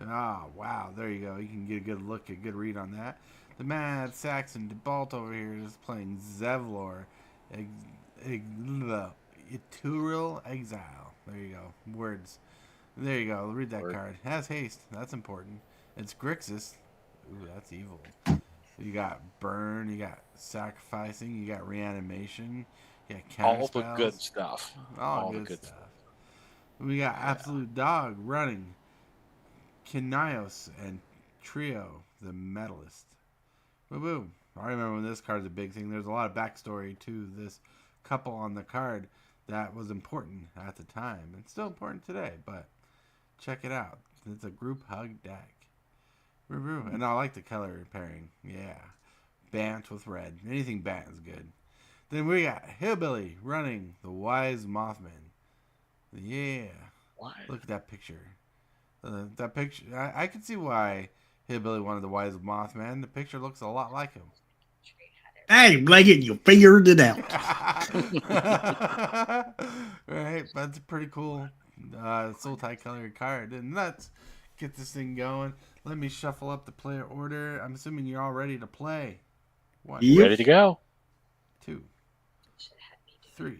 Ah, wow. There you go. You can get a good look, a good read on that. The Mad Saxon Tibalts over here is playing Zevlor. Ethereal Exile. There you go. Words. There you go. Read that card. Has haste. That's important. It's Grixis. Ooh, that's evil. You got burn. You got sacrificing. You got reanimation. You got counter All the spells. good stuff. All good stuff. We got Absolute Dog running Kinios and Trio, the Medalist. Woo-woo. I remember when this card's a big thing. There's a lot of backstory to this couple on the card that was important at the time. It's still important today, but check it out. It's a group hug deck. Woo-woo. And I like the color pairing. Yeah. Bant with red. Anything Bant is good. Then we got Hillbilly running the Wise Mothman. Yeah. Why? Look at that picture. That picture. I can see why Hillbilly wanted the Wise Mothman. The picture looks a lot like him. Hey, Blanket, you figured it out. Right? That's a pretty cool soul tie colored card. And let's get this thing going. Let me shuffle up the player order. I'm assuming you're all ready to play. 1, Yep. Ready to go. 2, 3,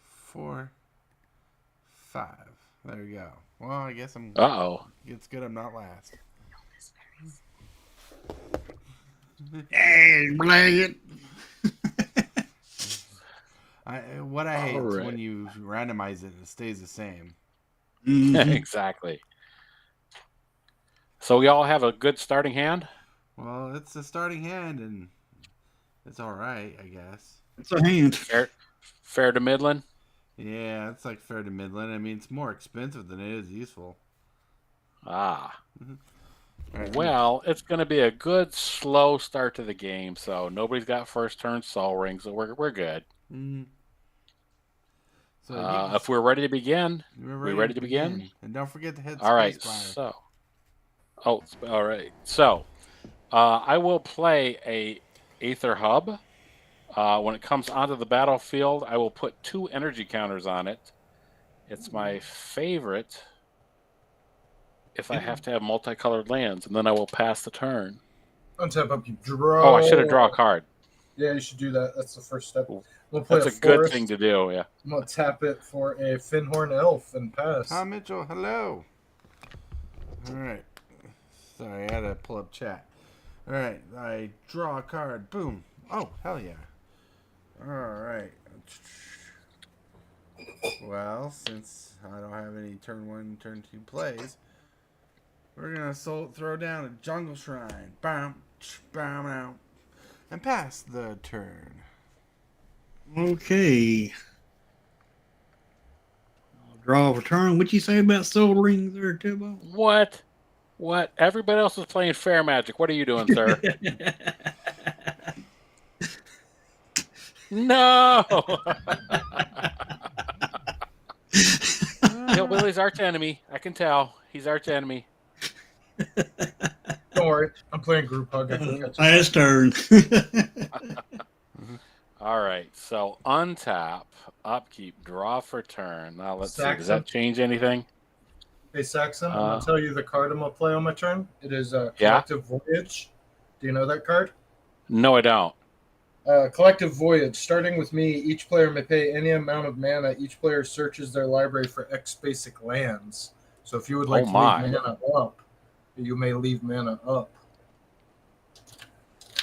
4, 5. There we go. Well, I guess I'm. Uh-oh. It's good I'm not last. Hey, Blanket. What I hate is Alright. when you randomize it stays the same. Exactly. So we all have a good starting hand? Well, it's a starting hand, and it's all right, I guess. It's a hand. Fair to Midland? Yeah, it's like fair to Midland. I mean, it's more expensive than it is useful. Ah. All right, Well, it's going to be a good, slow start to the game, so nobody's got first turn Soul Ring, so we're good. mhm. So If we're ready to begin, we're we ready to begin? And don't forget to hit all right. spacebar. So, all right. So, I will play a Aether Hub. When it comes onto the battlefield, I will put 2 energy counters on it. It's my favorite if I have to have multicolored lands, and then I will pass the turn. Untap up, you draw. Oh, I should have drawn a card. Yeah, you should do that. That's the first step. We'll play That's a a good forest. thing to do, yeah. I'm gonna tap it for a Finhorn Elf and pass. Tom Mitchell, hello. All right. Sorry, I had to pull up chat. All right, I draw a card. Boom. Oh, hell yeah. All right. Well, since I don't have any turn 1, turn 2 plays, we're going to throw down a Jungle Shrine. Bam, bam, out. And pass the turn. Okay. I'll draw a turn. What you say about Soul Rings there, Tibbo? What? What? Everybody else is playing Fair Magic. What are you doing, sir? No! Hillbilly's arch enemy. I can tell. He's arch enemy. Don't worry, I'm playing group hug. I can catch it. Last turn. All right. So untap, upkeep, draw for turn. Now let's see. Does Saxon. that change anything? Hey Saxon, I'm gonna tell you the card I'm gonna play on my turn. It is Yeah? Collective Voyage. Do you know that card? No, I don't. Collective Voyage. Starting with me, each player may pay any amount of mana. Each player searches their library for X basic lands. So if you would like to my. leave mana up, you may leave mana up.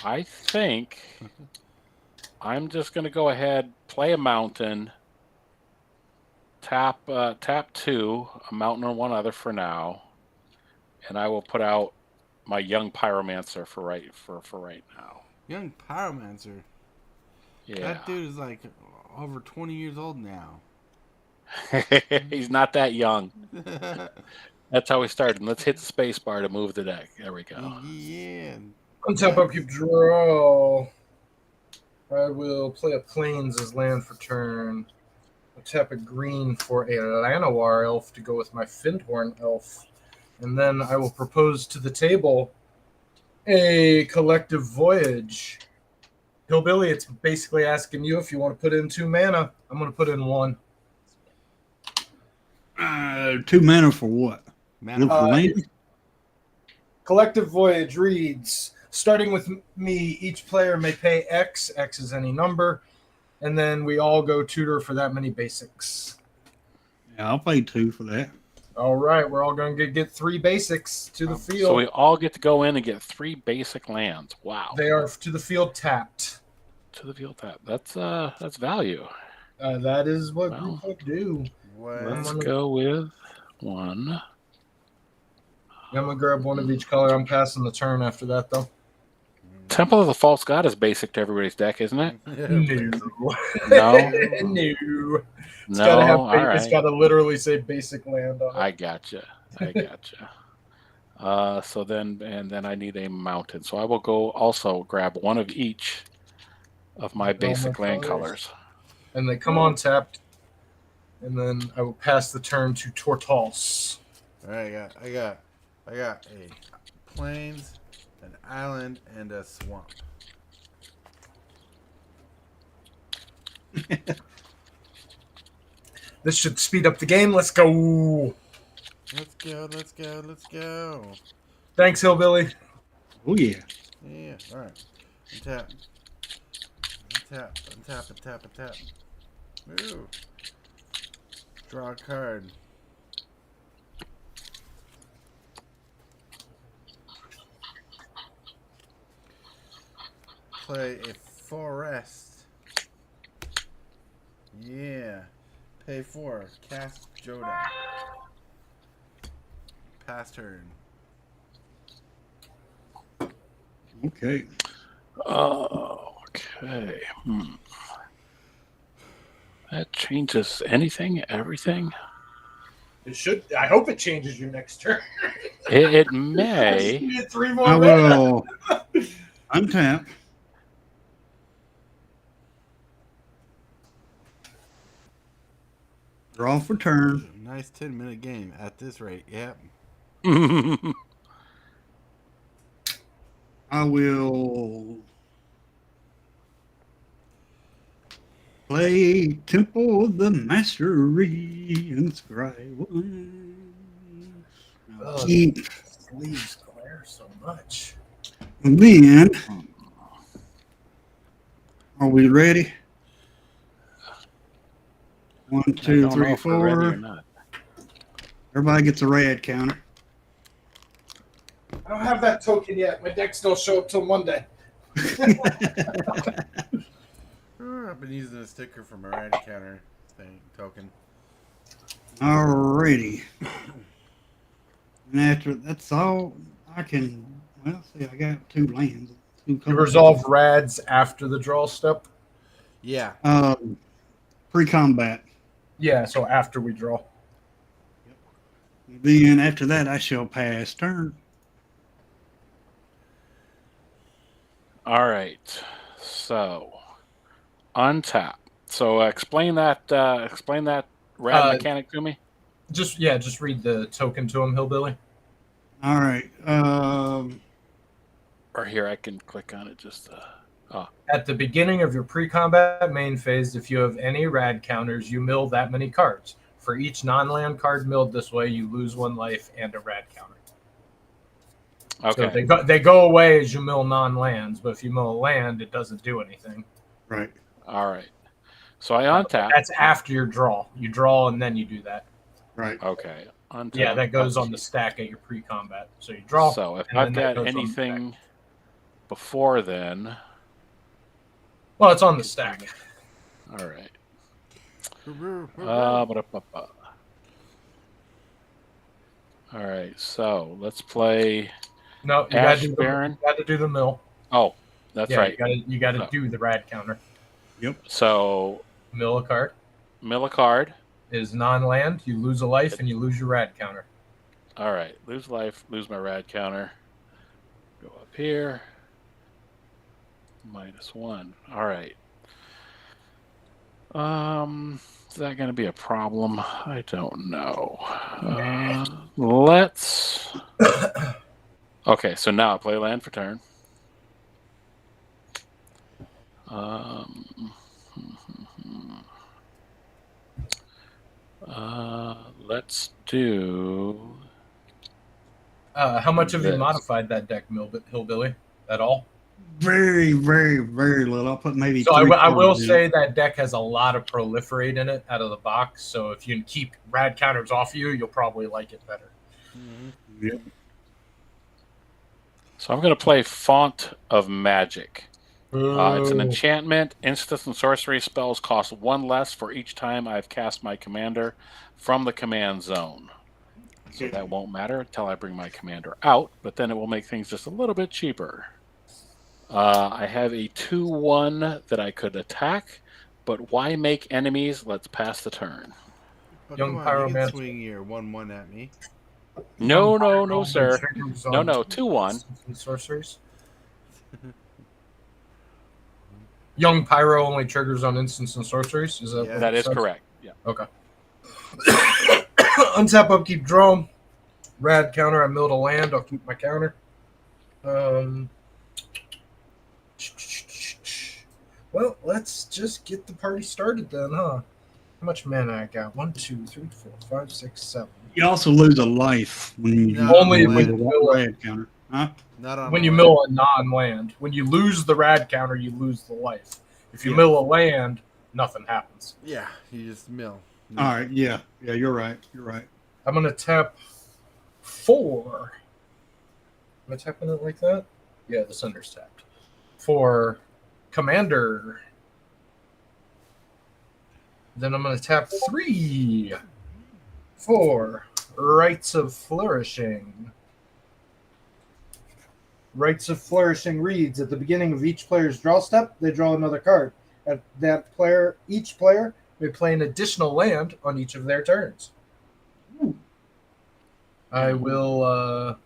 I think I'm just going to go ahead, play a mountain, tap 2, a mountain or one other for now, and I will put out my Young Pyromancer for right now. Young Pyromancer. Yeah. That dude is like over 20 years old now. He's not that young. That's how we started. Let's hit the space bar to move the deck. There we go. Yeah. Untap up, you draw. I will play a Plains as land for turn. I'll tap a green for a Llanowar elf to go with my Findhorn elf. And then I will propose to the table a Collective Voyage. Hillbilly, it's basically asking you if you want to put in 2 mana. I'm going to put in 1. 2 mana for what? Mana Good for land. Collective Voyage reads, starting with me, each player may pay X. X is any number. And then we all go tutor for that many basics. Yeah, I'll pay 2 for that. All right, we're all going to get 3 basics to the field. So we all get to go in and get 3 basic lands. Wow. They are to the field tapped. To the field tap. That's value. That is what we do. Let's go with 1. I'm going to grab one of each color. I'm passing the turn after that, though. Temple of the False God is basic to everybody's deck, isn't it? No. No. No. It's No. gotta have, All right. It's got to literally say basic land on it. I gotcha. So then I need a mountain. So I will go also grab one of each of my basic land colors. And they come on tapped. And then I will pass the turn to Tortoise. All right, I got a plains, an island, and a swamp. This should speed up the game. Let's go. Let's go. Thanks, Hillbilly. Oh, yeah. Yeah, all right. Tap. Ooh. Draw a card. Play a forest. Yeah. Pay 4. Cast Joda. Pass turn. Okay. Okay. That changes anything, everything. It should. I hope it changes your next turn. It may. You get 3 more I mana. will untap. Draw for turn. Nice 10-minute game at this rate. Yep. I will play Temple of the Mastery and scry one. Oh, Keep. these leaves glare so much. And then, are we ready? 1, I 2, don't know 3, if we're ready or 4. not. Everybody gets a red counter. I don't have that token yet. My decks don't show up till Monday. I've been using a sticker from a red counter token. Alrighty. And after that's all I can. Well, see, I got 2 lands. 2 You colors. resolve rads after the draw step. Yeah. Pre-combat. Yeah, so after we draw. Then after that, I shall pass turn. All right. So untap. So explain that rad mechanic to me. Just read the token to him, Hillbilly. All right. Or here I can click on it just At the beginning of your pre-combat main phase, if you have any rad counters, you mill that many cards. For each non-land card milled this way, you lose 1 life and a rad counter. okay. So they go away as you mill non-lands, but if you mill a land, it doesn't do anything. Right. All right. So I untap. That's after your draw. You draw and then you do that. Right. Okay. Untap. Yeah, that goes on the stack at your pre-combat. So you draw. So if and I've then that got goes on the anything stack. before then, Well, it's on the stack. all right. Ba-ba-ba. All right. So let's play. No, you Ash gotta Baron? do the mill. Oh, that's right. You gotta Oh. do the rad counter. So Mill a card mill a card. is non-land. You lose a life and you lose your rad counter. All right. Lose life. Lose my rad counter. Go up here. -1. All right. Is that going to be a problem? I don't know. Let's. Okay, so now I play land for turn. Let's do How much have you This. modified that deck, Hillbilly? At all? Very, very, very little. I'll put maybe So three. I will quarters in. say that deck has a lot of proliferate in it out of the box. So if you can keep rad counters off you, you'll probably like it better. Yep. So I'm going to play Font of Magic. It's an Ooh. enchantment. Instants and sorcery spells cost 1 less for each time I've cast my commander from the command zone. So that won't matter until I bring my commander out, but then it will make things just a little bit cheaper. I have a 2/1 that I could attack, but why make enemies? Let's pass the turn. But Young come on, you can Pyromancer. swing your 1/1 at me. No, Pyro sir. triggers No, on 2/1. sorceries. Young Pyro only triggers on instants and sorceries. Is that Yeah. what That it is says? correct. Yeah. Okay. Untap, upkeep, draw. Rad counter. I milled a land. I'll keep my counter. Well, let's just get the party started then, huh? How much mana I got? 1, 2, 3, 4, 5, 6, 7. You also lose a life when you No, Only when with you a mill it. rad counter. Huh? Not on When the you land. mill a non-land, when you lose the rad counter, you lose the life. If you Yeah. mill a land, nothing happens. Yeah, you just mill. All right. Yeah. Yeah. You're right. You're right. I'm gonna tap 4. Am I tapping it like that? Yeah, the sender's tapped. For commander. Then I'm gonna tap 3 for Rites of Flourishing. Rites of Flourishing reads at the beginning of each player's draw step, they draw another card. At that player, each player may play an additional land on each of their turns. I will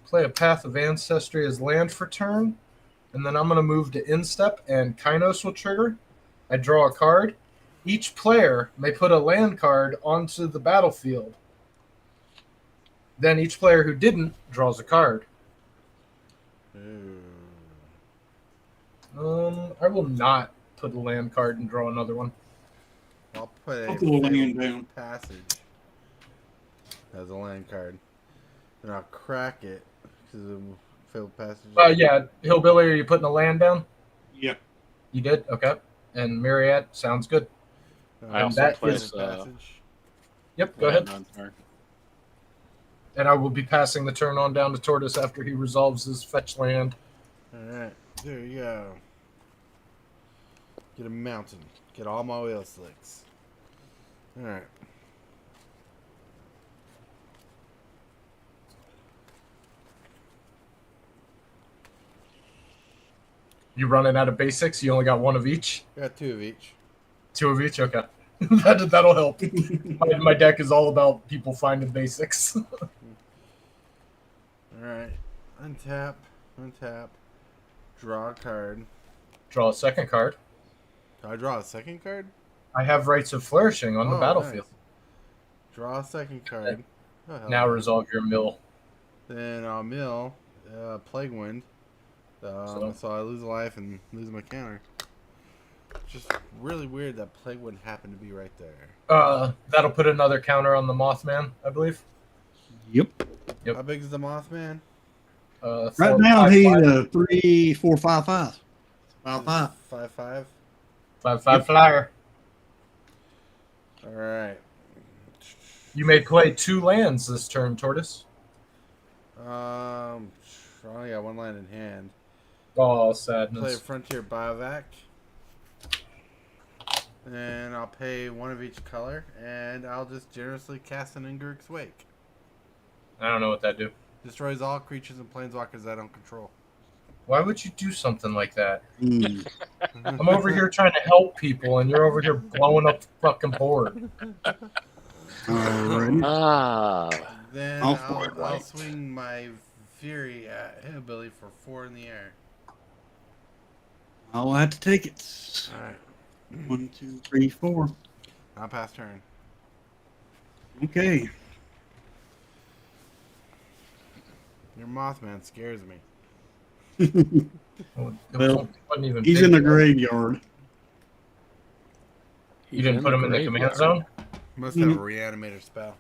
play a Path of Ancestry as land for turn, and then I'm going to move to Instep, and Kainos will trigger. I draw a card. Each player may put a land card onto the battlefield. Then each player who didn't draws a card. I will not put a land card and draw another one. I'll put I'll a put a land failed down. passage as a land card, and I'll crack it because of failed passage. Yeah, Hillbilly, are you putting a land down? Yeah. You did? Okay. And Myriad, sounds good. I also that place is passage. Yep, go ahead. on turn. And I will be passing the turn on down to Tortoise after he resolves his fetch land. All right, there you go. Get a mountain. Get all my oil slicks. All right. You running out of basics? You only got one of each? Got 2 of each. 2 of each? Okay. That'll help. My deck is all about people finding basics. All right. Untap. Draw a card. Draw a second card. Do I draw a second card? I have Rites of Flourishing on the Oh, battlefield. nice. Draw a second card. Oh, hell Now yeah. resolve your mill. Then I'll mill Plague Wind. So I lose a life and lose my counter. Just really weird that Plague Wind happened to be right there. That'll put another counter on the Mothman, I believe. Yep. Yep. How big is the Mothman? Right 4, now 5, he's 5. a 3, 4, 5, 5. 5, 5. 5/5. 5/5 flyer. All right. You may play 2 lands this turn, Tortoise. I only got 1 land in hand. Oh, Play a sadness. Frontier Biovac. And I'll pay 1 of each color, and I'll just generously cast an Ingurik's Wake. I don't know what that do. Destroys all creatures and planeswalkers I don't control. Why would you do something like that? Mm. I'm over here trying to help people, and you're over here blowing up the fucking board. Alrighty. Ah. Then I'll throw it I'll right. swing my Fury at Hillbilly for 4 in the air. I'll have to take it. Alright. 1, 2, 3, 4. I'll pass turn. Okay. Your Mothman scares me. Well, Well, wasn't even He's big in the yet. graveyard. You didn't put him in the command zone? Must have a reanimator spell.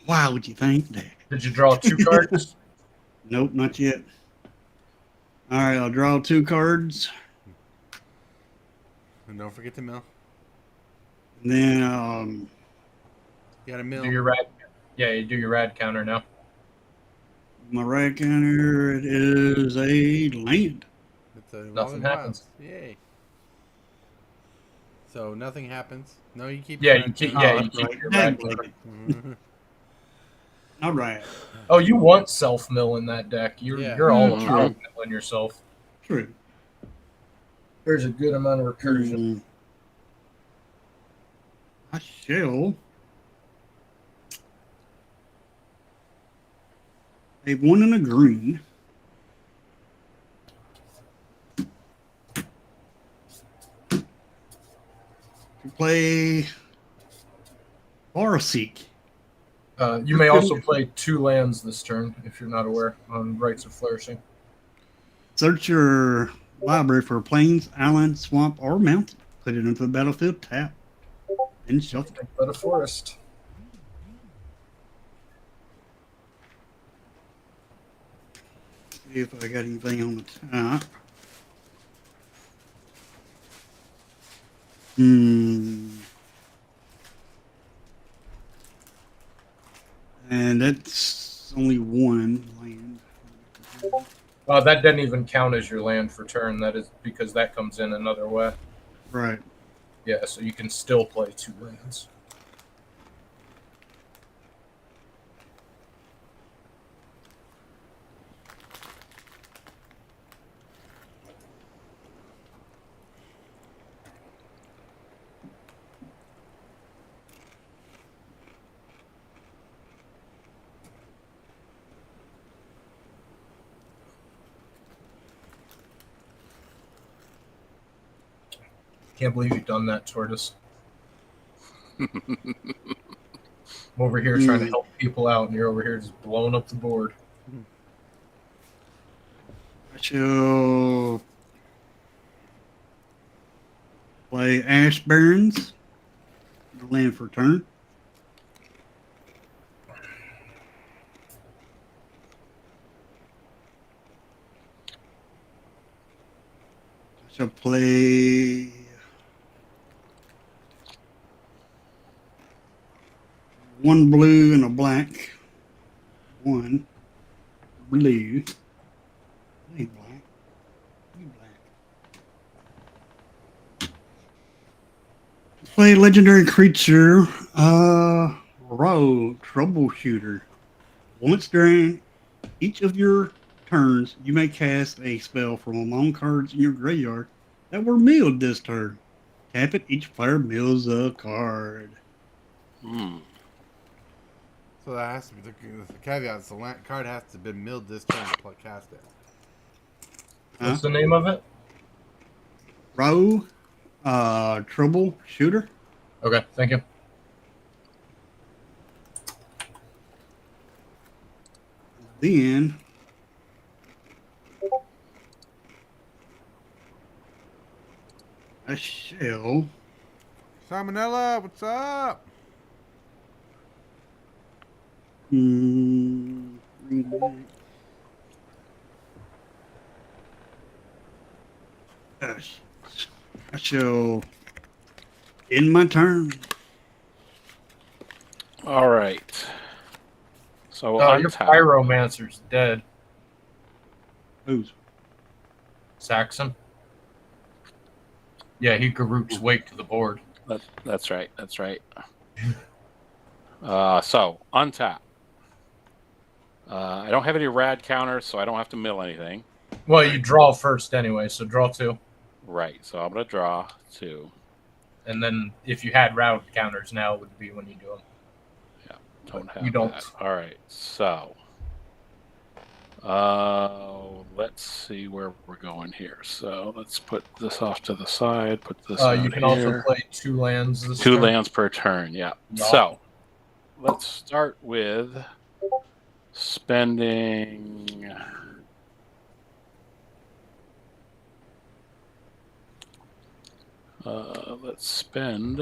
Why would you think that? Did you draw 2 cards? Nope, not yet. All right, I'll draw 2 cards. And don't forget to mill. And then You got to mill. Do your rad. Yeah, you do your rad counter now. my right counter, it is a land. It's a Nothing Evolving happens. Wilds. Yay. So nothing happens. No, you keep. Yeah, your you keep. counter. Yeah, you that's keep right. your Dang, rad buddy. counter. Mhm. All right. Oh, you want self mill in that deck. Yeah. You're all Mhm. about milling yourself. True. There's a good amount of recursion. I shall. A 1 and a green. To play Boraseek. You may also play 2 lands this turn if you're not aware on Rites of Flourishing. Search your library for plains, island, swamp, or mountain. Put it into the battlefield, tap, and shuffle. Think about a forest. See if I got anything on the top. And that's only 1 land. That doesn't even count as your land for turn. That is because that comes in another way. Right. Yeah, so you can still play 2 lands. Can't believe you've done that, Tortoise. I'm over here trying to help people out, and you're over here just blowing up the board. I shall play Ash Barrens. Land for turn. I shall play one blue and a black. One blue. Hey, black. You black. Play legendary creature, Rogue Troubleshooter. Once during each of your turns, you may cast a spell from among cards in your graveyard that were milled this turn. Tap it, each player mills a card. So that has to be the caveat. The card has to have been milled this turn to cast it. What's the name of it? Rogue Troubleshooter. Okay, thank you. Then I shall Salmonella, what's up? bring back. I shall end my turn. All right. So Oh, your untap. Pyromancer's dead. Who's? Saxon. Yeah, he Garuk's wake to the board. That's right. That's right. So untap. I don't have any rad counters, so I don't have to mill anything. Well, you draw first anyway, so draw 2. Right. So I'm gonna draw 2. And then if you had route counters, now would be when you do them. Yeah. Don't have. You don't. That. All right. So. Let's see where we're going here. So let's put this off to the side. Put this. You can also play 2 lands. This 2 turn. lands per turn. Yeah. Yeah. So let's start with spending. Let's spend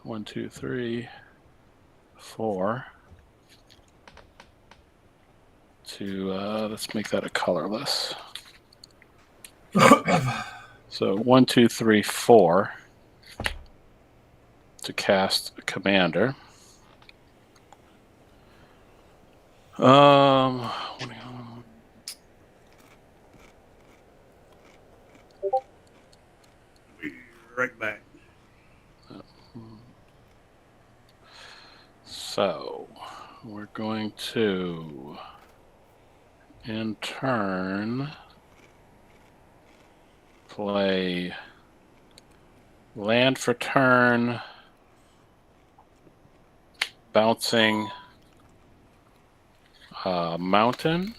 1, 2, 3, 4. to let's make that a colorless. So 1, 2, 3, 4 to cast a commander. Right back. So we're going to, in turn, play land for turn, bouncing mountain,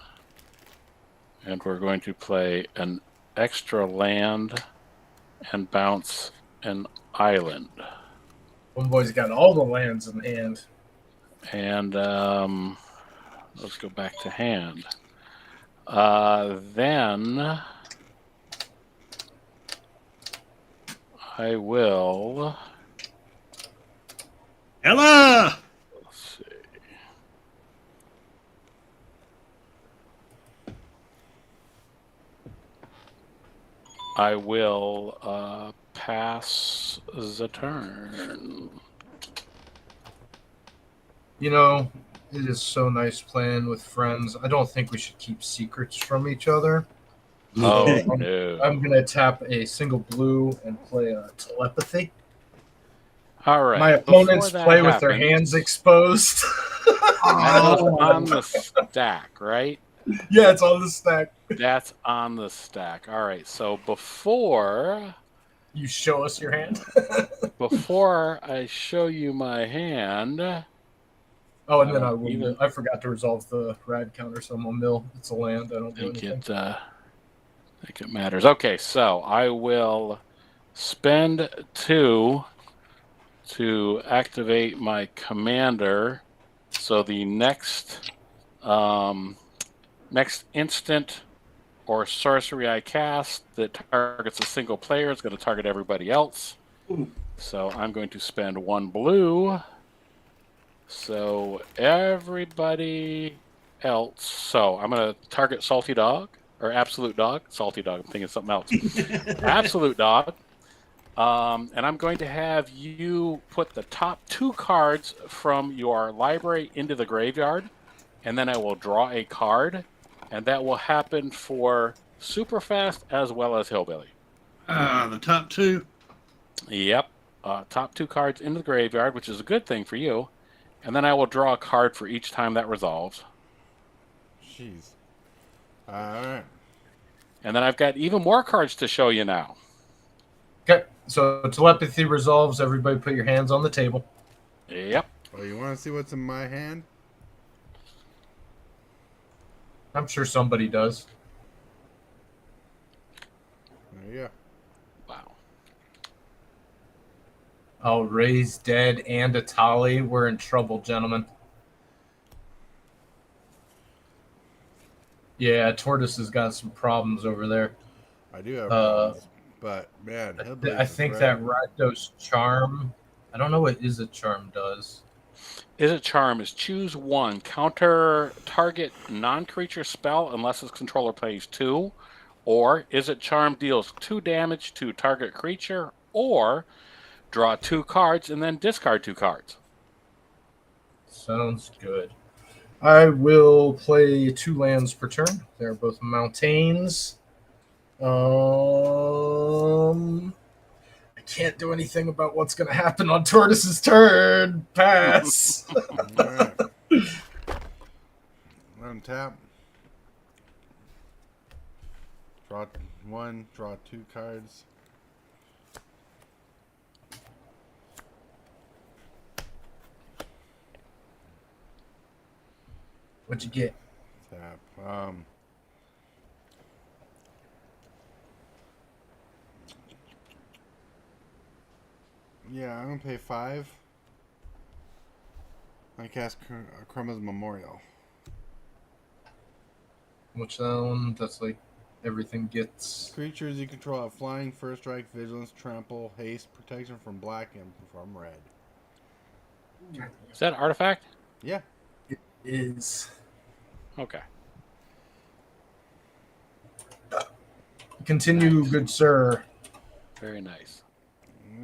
and we're going to play an extra land and bounce an island. Homeboy's got all the lands in hand. And let's go back to hand. Then I will. Ella! Let's see. I will pass the turn. You know, it is so nice playing with friends. I don't think we should keep secrets from each other. Oh, So no. I'm going to tap a single blue and play a telepathy. All right. My opponents play with their hands exposed. That is on the stack, right? Yeah, it's on the stack. That's on the stack. All right. So before You show us your hand. before I show you my hand, Oh, and then I will. I forgot to resolve the rad counter, so I'm a mill. It's a land. I don't do anything. I think it matters. Okay, so I will spend 2 to activate my commander. So the next instant or sorcery I cast that targets a single player is going to target everybody else. So I'm going to spend 1 blue. So everybody else. So I'm going to target Salty Dog or Absolute Dog. Salty Dog. I'm thinking something else. Absolute Dog. And I'm going to have you put the top 2 cards from your library into the graveyard, and then I will draw a card, and that will happen for Super Fast as well as Hillbilly. The top 2? Yep. Top 2 cards into the graveyard, which is a good thing for you. And then I will draw a card for each time that resolves. Jeez. All right. And then I've got even more cards to show you now. Okay, so telepathy resolves. Everybody put your hands on the table. Yep. Oh, you want to see what's in my hand? I'm sure somebody does. There you go. Wow. Oh, Ray's dead and Atali. We're in trouble, gentlemen. Yeah, Tortoise has got some problems over there. I do have problems, but man, I think that Rakdos Charm. I don't know what Is a Charm does. Is a Charm is choose 1, counter target non-creature spell unless its controller plays 2, or Is it Charm deals 2 damage to target creature, or draw 2 cards and then discard 2 cards. Sounds good. I will play 2 lands per turn. They're both mountains. I can't do anything about what's going to happen on Tortoise's turn. Pass. All right. Untap. Draw 1, draw 2 cards. What'd you get? Tap. Yeah, I'm gonna pay 5. I cast Chroma's Memorial. Which one? That's like everything gets. Creatures you control have flying, first strike, vigilance, trample, haste, protection from black, and from red. Is that an artifact? Yeah. Is. Okay. Continue, Nice. good sir. Very nice.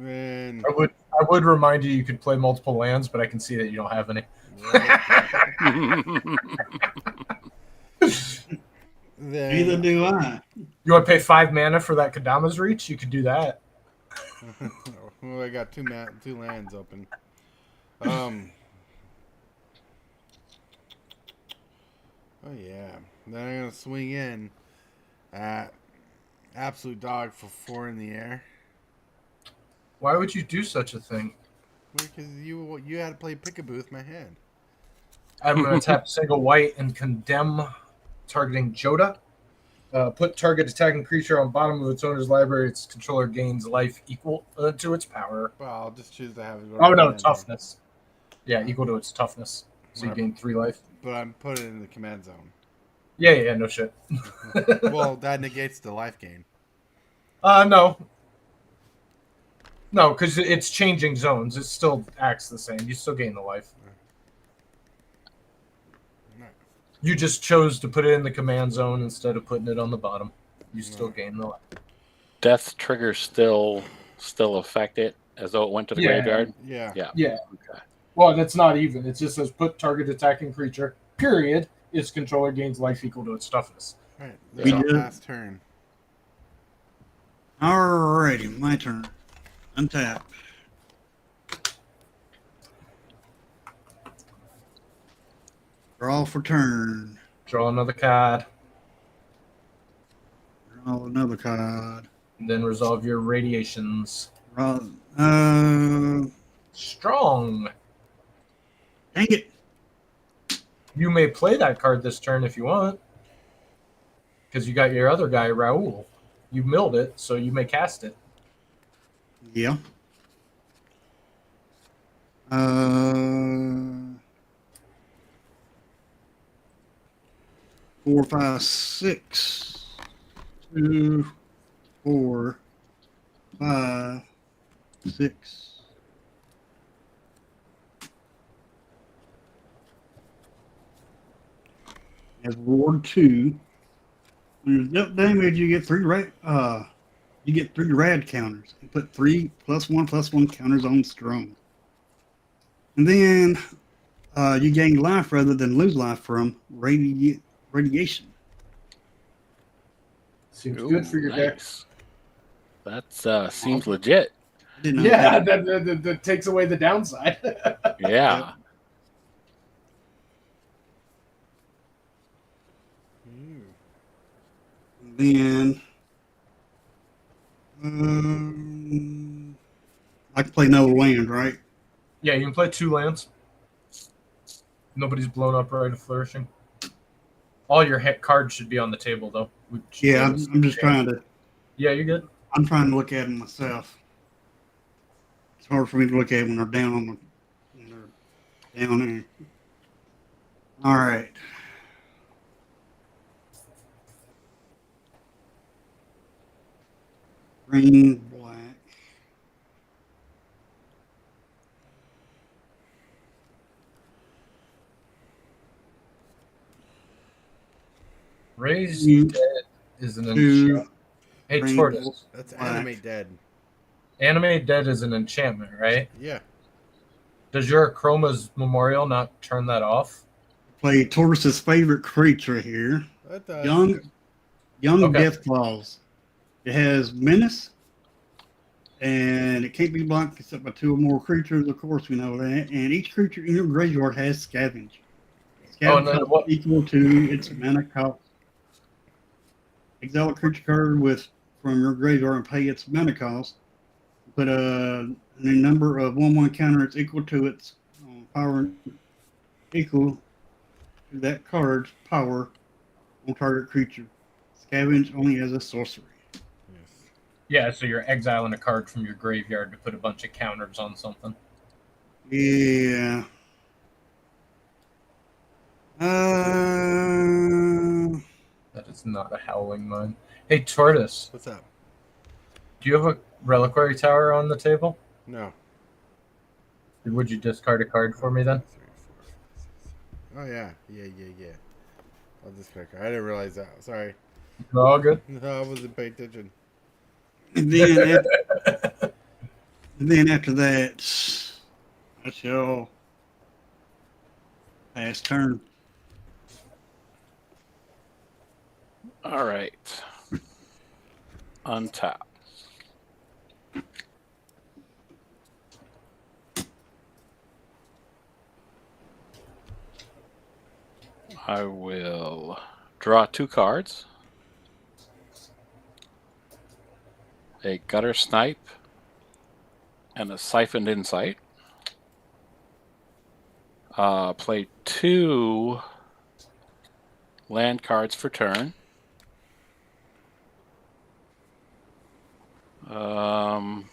Then, I would remind you could play multiple lands, but I can see that you don't have any. Neither then do I. You want to pay 5 mana for that Kadama's Reach? You could do that. well, I got two lands open. Oh yeah. Then I'm gonna swing in at Absolute Dog for 4 in the air. Why would you do such a thing? Because you had to play Peekaboo with my hand. I'm going to tap single white and condemn targeting Joda. Put target attacking creature on bottom of its owner's library. Its controller gains life equal to its power. Well, I'll just choose to have it go. Oh, to no, command zone. toughness. Yeah, equal to its toughness. So you gain 3 life. But I'm putting it in the command zone. Yeah, no shit. Well, that negates the life gain. No. No, because it's changing zones. It still acts the same. You still gain the life. You just chose to put it in the command zone instead of putting it on the bottom. You still gain the life. Death triggers still affect it as though it went to the graveyard. Yeah. Yeah. Yeah. Okay. Well, that's not even. It just says put target attacking creature, period. Its controller gains life equal to its toughness. All right. We That's did. last turn. Alrighty, my turn. Untap. Draw for turn. Draw another card, Draw another card. and then resolve your radiations. Draw. Strong. Dang it. You may play that card this turn if you want. Because you got your other guy, Raoul. You milled it, so you may cast it. Yeah. 4, 5, 6. 2, 4, 5, 6. As Ward 2. When you dealt damage, you get 3 rad counters. You put 3 +1/+1 counters on strong. And then you gain life rather than lose life from radiation. Seems Ooh, good for your deck. nice. That seems legit. I did not Yeah, think- that takes away the downside. Yeah. Then I can play another land, right? Yeah, you can play 2 lands. Nobody's blown up right of flourishing. All your cards should be on the table, though. Yeah, I'm just trying to. Yeah, you're good. I'm trying to look at them myself. It's hard for me to look at when they're down on when they're down there. All right. Green, black. Raised You- Dead is an 2, enchantment. Hey, Green, Tortoise. That's Black. Animate Dead. Animate Dead is an enchantment, right? Yeah. Does your Chroma's Memorial not turn that off? Play Tortoise's favorite creature here. That does. Young Okay. Death Claws. It has menace, and it can't be blocked except by 2 or more creatures. Of course, we know that. And each creature in your graveyard has scavenge. Oh, no, Scavenge what- equal to its mana cost. Exile a creature card from your graveyard and pay its mana cost. Put a number of 1/1 counters equal to its power, equal to that card's power on target creature. Scavenge only as a sorcery. Yes. Yeah, so you're exiling a card from your graveyard to put a bunch of counters on something. Yeah. That is not a Howling Mine. Hey, Tortoise, What's up? do you have a Reliquary Tower on the table? No. Would you discard a card for me then? 3, 4, 5, 6. Oh yeah. I'll discard. I didn't realize that. Sorry. all good. No, I wasn't paying attention. And then after that, I shall pass turn. All right. Untap. I will draw 2 cards. A Gutter Snipe and a Siphoned Insight. Play 2 land cards for turn. All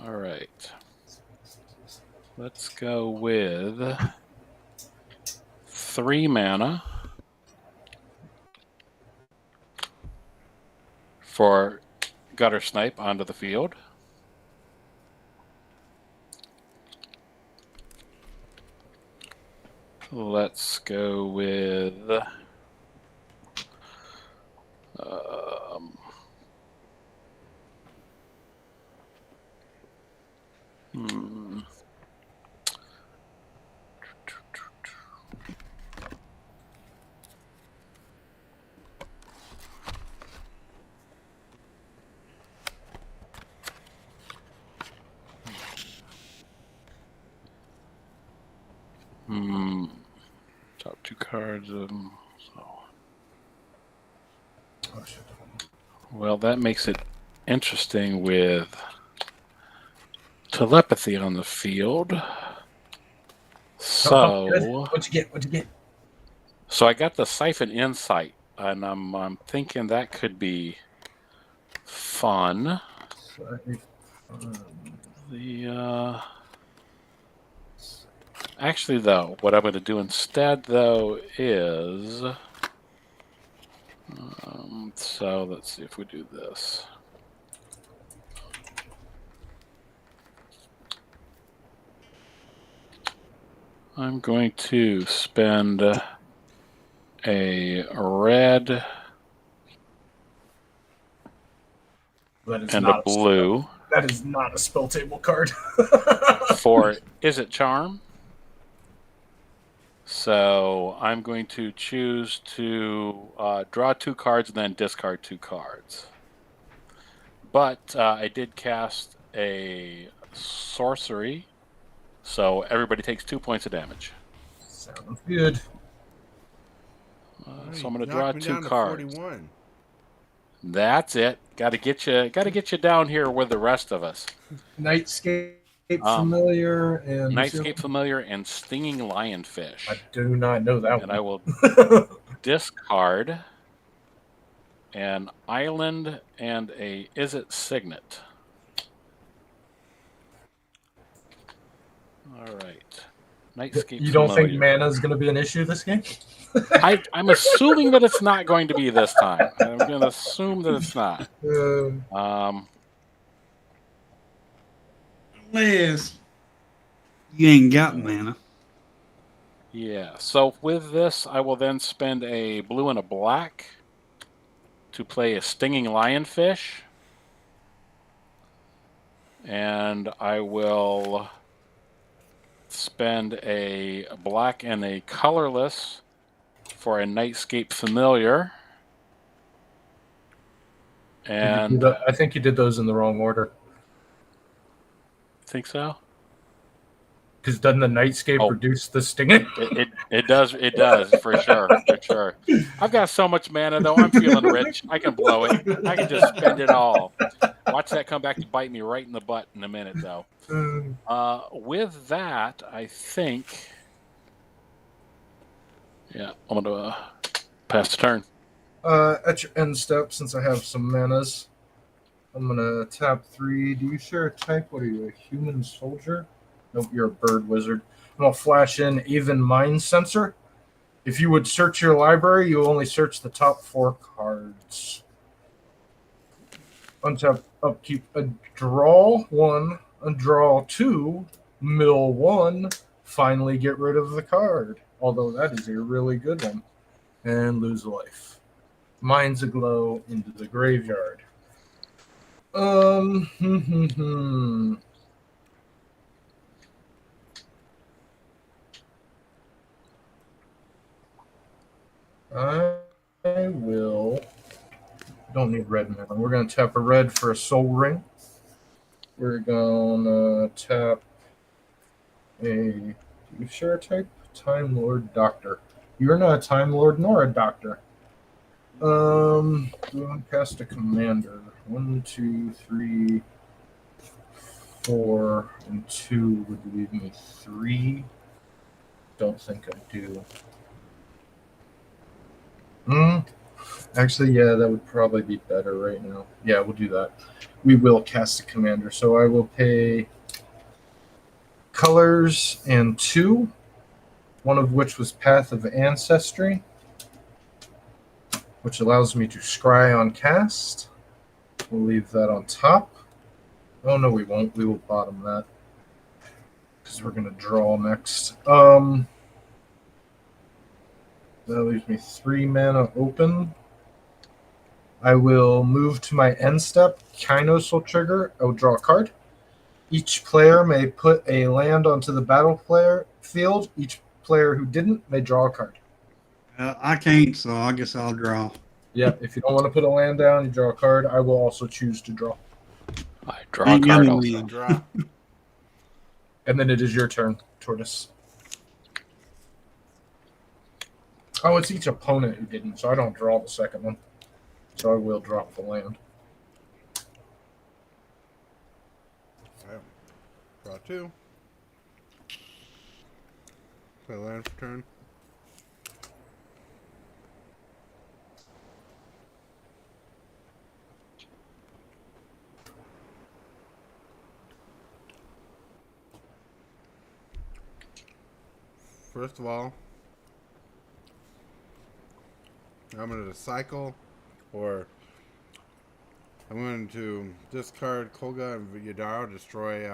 right. Let's go with 3 mana for Gutter Snipe onto the field. Let's go with top 2 cards. So. Oh, shit. Well, that makes it interesting with telepathy on the field. So, What'd you get? So I got the Siphon Insight, and I'm thinking that could be fun. Actually, though, what I'm going to do instead, though, is so let's see if we do this. I'm going to spend a red and a blue. That is not a spell table card. For Is It Charm? So I'm going to choose to draw 2 cards and then discard 2 cards. But I did cast a sorcery, so everybody takes 2 points of damage. Sounds good. So I'm going to draw 2 to cards. 41. That's it. Got to get you down here with the rest of us. Nightscape Familiar and Nightscape Familiar and Stinging Lionfish. I do not know that one. And I will discard an island and a Is It Signet. All right. Nightscape You don't Familiar. think mana is going to be an issue this game? I'm assuming that it's not going to be this time. I'm going to assume that it's not. Unless you ain't got mana. Yeah. So with this, I will then spend a blue and a black to play a Stinging Lionfish. And I will spend a black and a colorless for a Nightscape Familiar. And I think you did those in the wrong order. Think so? Because doesn't the Nightscape reduce the stinging? It does for sure. I've got so much mana though. I'm feeling rich. I can blow it. I can just spend it all. Watch that come back to bite me right in the butt in a minute though. With that, I think, yeah, I'm gonna pass the turn. At your end step, since I have some manas, I'm gonna tap 3. Do you share a type? What are you, a human soldier? Nope, you're a bird wizard. I'm gonna flash in Even Mind Sensor. If you would search your library, you only search the top 4 cards. Untap, upkeep, a draw 1, a draw 2, mill 1. Finally, get rid of the card. Although that is a really good one. and lose a life. Mind's aglow into the graveyard. I will. Don't need red now. We're going to tap a red for a soul ring. We're going to tap a. Do you share a type? Time Lord Doctor. You're not a Time Lord nor a Doctor. We want to cast a commander. 1, 2, 3, 4, and 2 would leave me 3. Don't think I do. Actually, yeah, that would probably be better right now. Yeah, we'll do that. We will cast a commander. So I will pay colors and 2, one of which was Path of Ancestry, which allows me to scry on cast. We'll leave that on top. Oh, no, we won't. We will bottom that because we're going to draw next. That leaves me 3 mana open. I will move to my end step. Kainos will trigger. I will draw a card. Each player may put a land onto the battlefield. Each player who didn't may draw a card. I can't, so I guess I'll draw. Yeah, if you don't want to put a land down, you draw a card. I will also choose to draw. I draw a card also. Land. Draw. And then it is your turn, Tortoise. Oh, it's each opponent who didn't, so I don't draw the second one. So I will drop the land. Okay. Draw 2. Play land for turn. First of all, I'm going to cycle, or I'm going to discard Kolga and Yadaro, destroy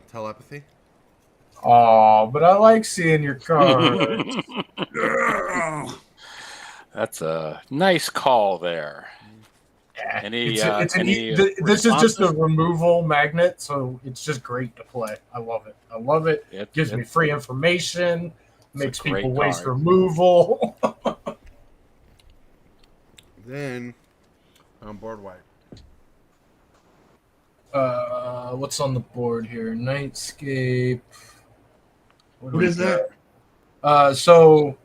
telepathy. Oh, but I like seeing your cards. That's a nice call there. Yeah, Any, this is just a removal magnet, so it's just great to play. I love it. I love it. It gives me free information, makes people waste removal. Then, on board wipe. What's on the board here? Nightscape. What is that? So,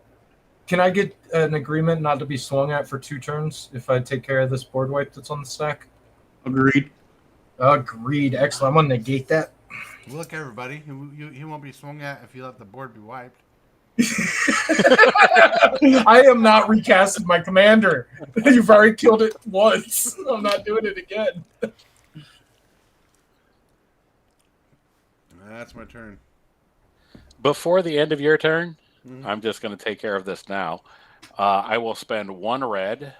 can I get an agreement not to be swung at for 2 turns if I take care of this board wipe that's on the stack? Agreed. Agreed. Excellent. I'm going to negate that. Look, everybody, he won't be swung at if you let the board be wiped. I am not recasting my commander. You've already killed it once. I'm not doing it again. That's my turn. Before the end of your turn, I'm just going to take care of this now. I will spend 1 red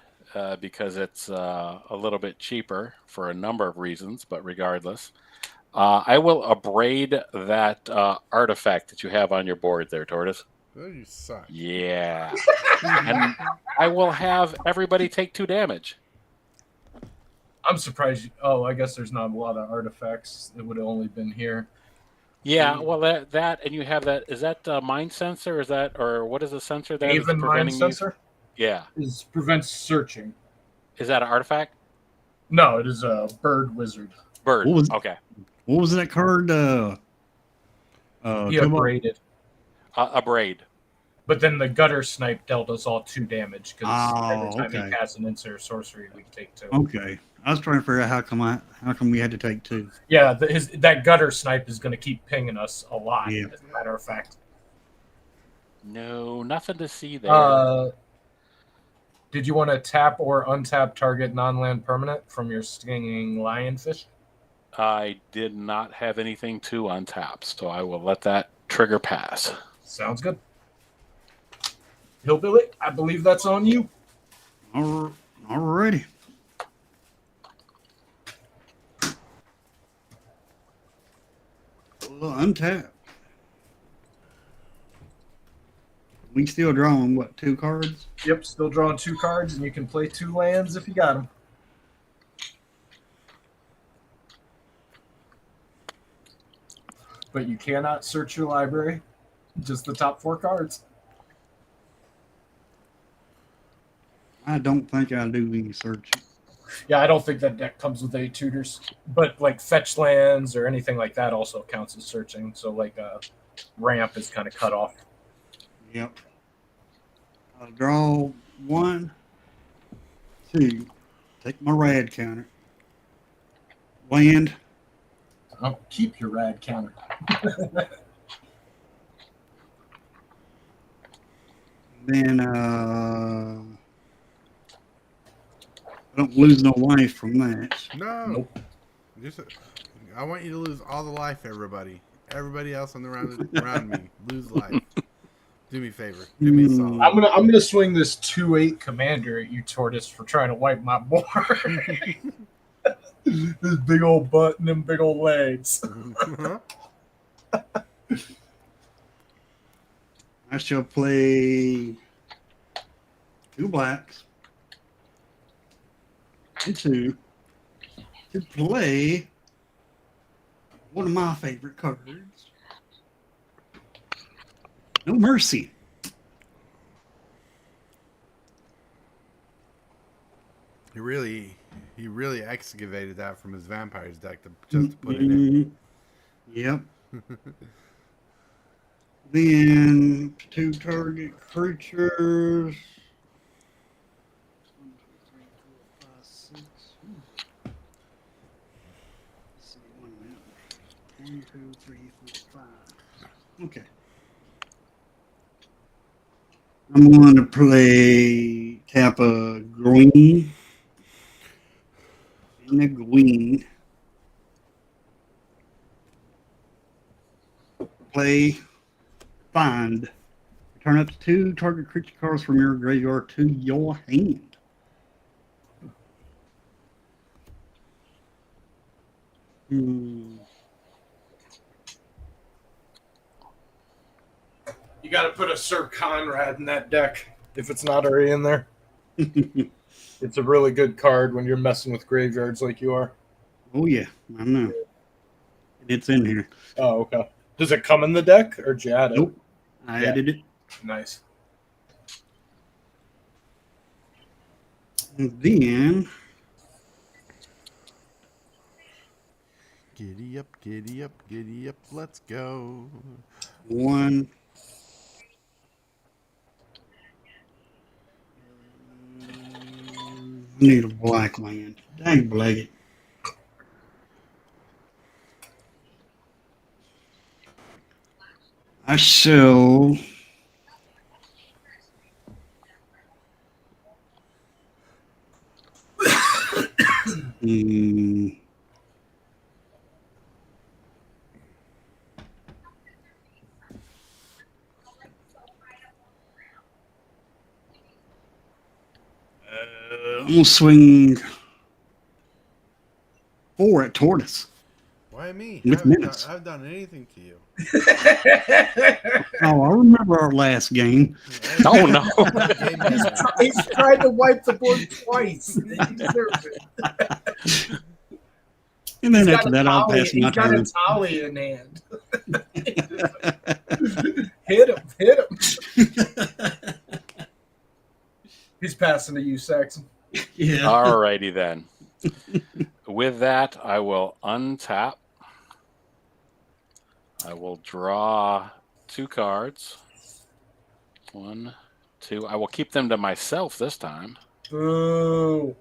because it's a little bit cheaper for a number of reasons, but regardless. I will abrade that artifact that you have on your board there, Tortoise. Oh, you suck. Yeah. And I will have everybody take 2 damage. I'm surprised. I guess there's not a lot of artifacts. It would have only been here. Yeah, well, that and you have that. Is that mind sensor? Is that, or what is the sensor there? Even mind sensor? Yeah. Prevents searching. Is that an artifact? No, it is a bird wizard. Bird. Okay. What was that card? He abraded. Abrade. But then the gutter snipe dealt us all 2 damage because every time okay. he cast an insert sorcery, we take 2. Okay. I was trying to figure out how come we had to take 2. Yeah, that gutter snipe is going to keep pinging us a lot, Yeah. as a matter of fact. No, nothing to see there. Did you want to tap or untap target non-land permanent from your stinging lionfish? I did not have anything to untap, so I will let that trigger pass. Sounds good. Hillbilly, I believe that's on you. Alrighty. Untap. We still drawing, what, 2 cards? Yep, still drawing 2 cards, and you can play 2 lands if you got them. But you cannot search your library, just the top 4 cards. I don't think I do any searching. Yeah, I don't think that deck comes with any tutors, but like fetch lands or anything like that also counts as searching. So like ramp is kind of cut off. Yep. I'll draw 1, 2. Take my rad counter. Land. Oh, keep your rad counter. Then I don't lose no life from that. No. Nope. I want you to lose all the life, everybody. Everybody else on the around me, lose life. Do me a favor. Do me a solid. I'm gonna swing this 2/8 commander at you, Tortoise, for trying to wipe my board. This big old butt and them big old legs. I shall play 2 blacks and 2 to play one of my favorite cards. No Mercy. He really excavated that from his vampires deck just to put it in. Yep. Then 2 target creatures. 1, 2, 3, 4, 5, 6. Let's see, 1, 2, 3, 4, 5. Okay. I'm going to play tap a green and a green. Play find. Return up to 2 target creature cards from your graveyard to your hand. You got to put a Sir Conrad in that deck if it's not already in there. It's a really good card when you're messing with graveyards like you are. Oh yeah, I know. It's in here. Oh, okay. Does it come in the deck or did you add it? Nope. I added it. Nice. And then Giddy up, giddy up, giddy up, let's go. 1. Need a black land. Dang blade. I shall I'm gonna swing 4 at Tortoise. Why me? With minutes. I haven't done anything to you. Oh, I remember our last game. Oh no! He's tried to wipe the board twice. He deserves it. And then after that, I'll pass my He's got turn. a tally in hand. Hit him. He's passing to you, Saxon. Yeah. Alrighty then. With that, I will untap. I will draw 2 cards. 1, 2. I will keep them to myself this time. Boo.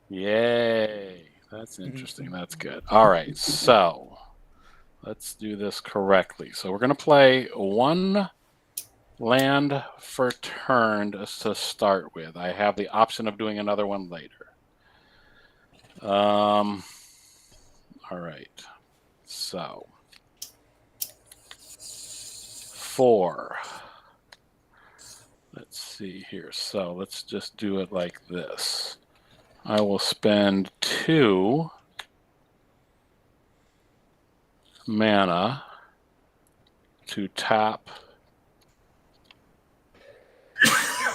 Yay. That's interesting. That's good. All right. So let's do this correctly. So we're going to play 1 land for turn to start with. I have the option of doing another one later. All right. So 4. Let's see here. So let's just do it like this. I will spend 2 mana to tap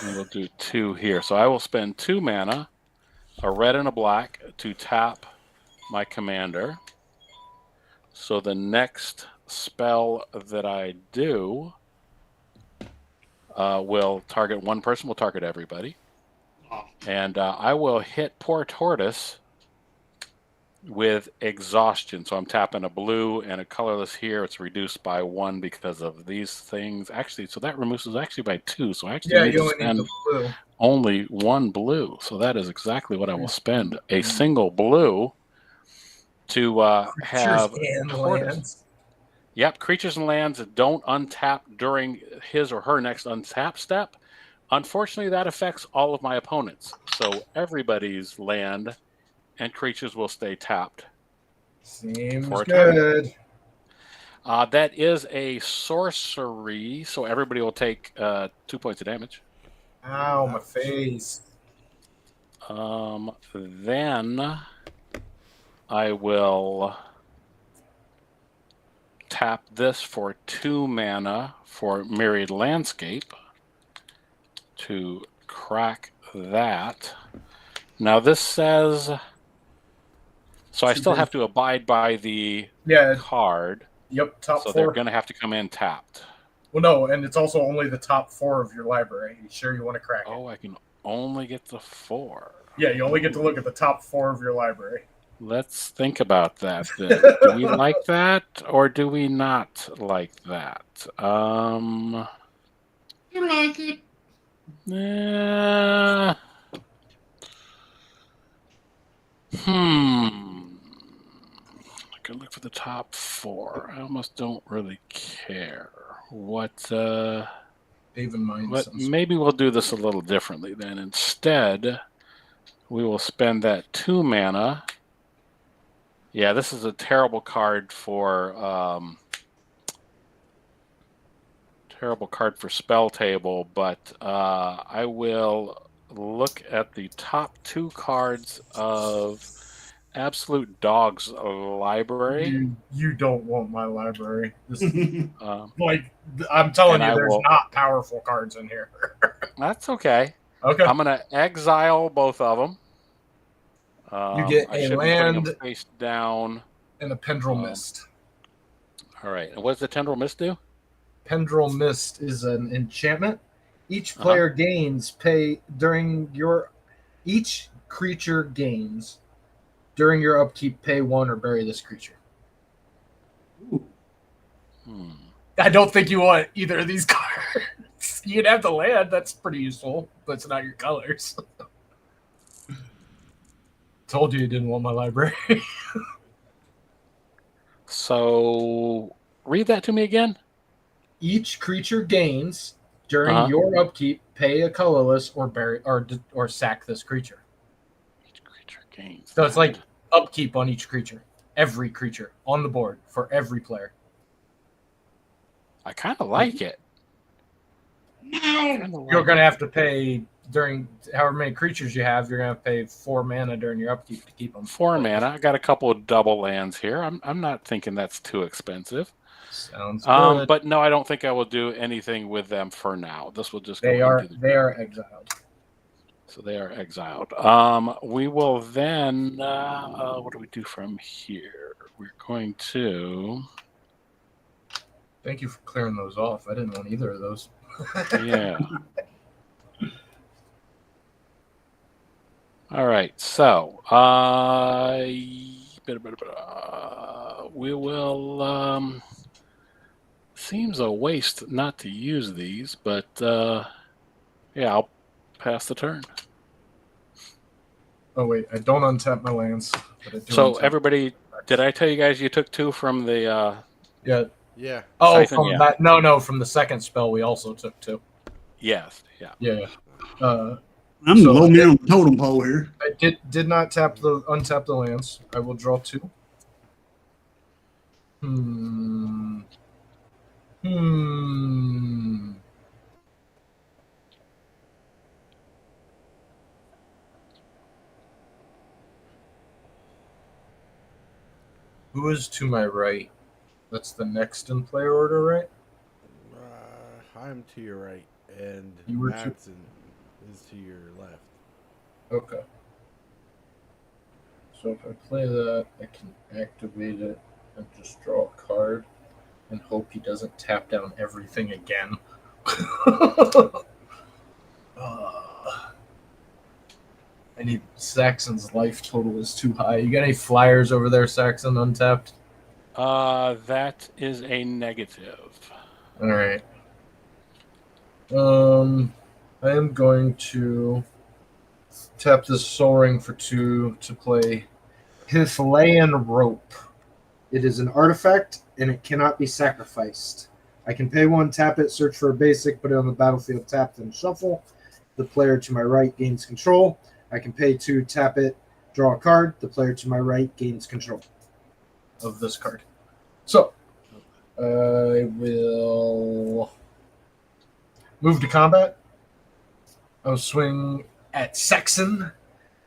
And we'll do 2 here. So I will spend 2 mana, a red and a black, to tap my commander. So the next spell that I do will target one person, will target everybody. And I will hit poor Tortoise with Exhaustion. So I'm tapping a blue and a colorless here. It's reduced by 1 because of these things. Actually, so that removes is actually by 2. So I actually need to spend only 1 blue. So that is exactly what I will spend. A single blue to have Tortoise. Yep, creatures and lands that don't untap during his or her next untap step. Unfortunately, that affects all of my opponents. So everybody's land and creatures will stay tapped. Seems good. That is a sorcery, so everybody will take 2 points of damage. Ow, my face. Then I will tap this for 2 mana for Myriad Landscape to crack that. Now this says, so I still have to abide by the card. Yep, top 4. So they're going to have to come in tapped. Well, no, and it's also only the top 4 of your library. You sure you want to crack it? Oh, I can only get the 4. Yeah, you only get to look at the top 4 of your library. Let's think about that then. Do we like that or do we not like that? You like it? I can look for the top 4. I almost don't really care. Maybe we'll do this a little differently then. Instead, we will spend that 2 mana. Yeah, this is a terrible card for spell table, but I will look at the top 2 cards of Absolute Dog's library. You don't want my library. This is, I'm telling you, there's not powerful cards in here. That's okay. Okay. I'm going to exile both of them. You get a land face down and a Pendril Mist. All right. And what does the Tendril Mist do? Pendril Mist is an enchantment. Each player gains each creature gains during your upkeep, pay 1 or bury this creature. I don't think you want either of these cards. You'd have the land. That's pretty useful, but it's not your colors. Told you didn't want my library. So, read that to me again. Each creature gains during your upkeep, pay a colorless or bury or sack this creature. Each creature gains. So it's like upkeep on each creature, every creature on the board for every player. I kind of like it. You're gonna have to pay during however many creatures you have. You're gonna have to pay 4 mana during your upkeep to keep them. 4 mana. I got a couple of double lands here. I'm not thinking that's too expensive. Sounds good. But no, I don't think I will do anything with them for now. This will just go they are exiled. So they are exiled. We will then. What do we do from here? We're going to. Thank you for clearing those off. I didn't want either of those. Yeah. All right. So, we will. Seems a waste not to use these, but yeah, I'll pass the turn. Oh wait, I don't untap my lands. But I do so everybody, did I tell you guys you took 2 from the? Yeah. Yeah. Oh, Siphon, from that? No, from the second spell we also took 2. Yes. Yeah. Yeah. I'm low man on the totem pole here. I did not untap the lands. I will draw 2. Who is to my right? That's the next in player order, right? I'm to your right, and You were Matt's is to your left. Okay. So if I play that, I can activate it and just draw a card and hope he doesn't tap down everything again. I need Saxon's life total is too high. You got any flyers over there, Saxon, untapped? That is a negative. All right. I am going to tap this Soul Ring for 2 to play Hythlean Rope. It is an artifact, and it cannot be sacrificed. I can pay 1, tap it, search for a basic, put it on the battlefield, tap, then shuffle. The player to my right gains control. I can pay 2, tap it, draw a card. The player to my right gains control of this card. So, I will move to combat. I'll swing at Saxon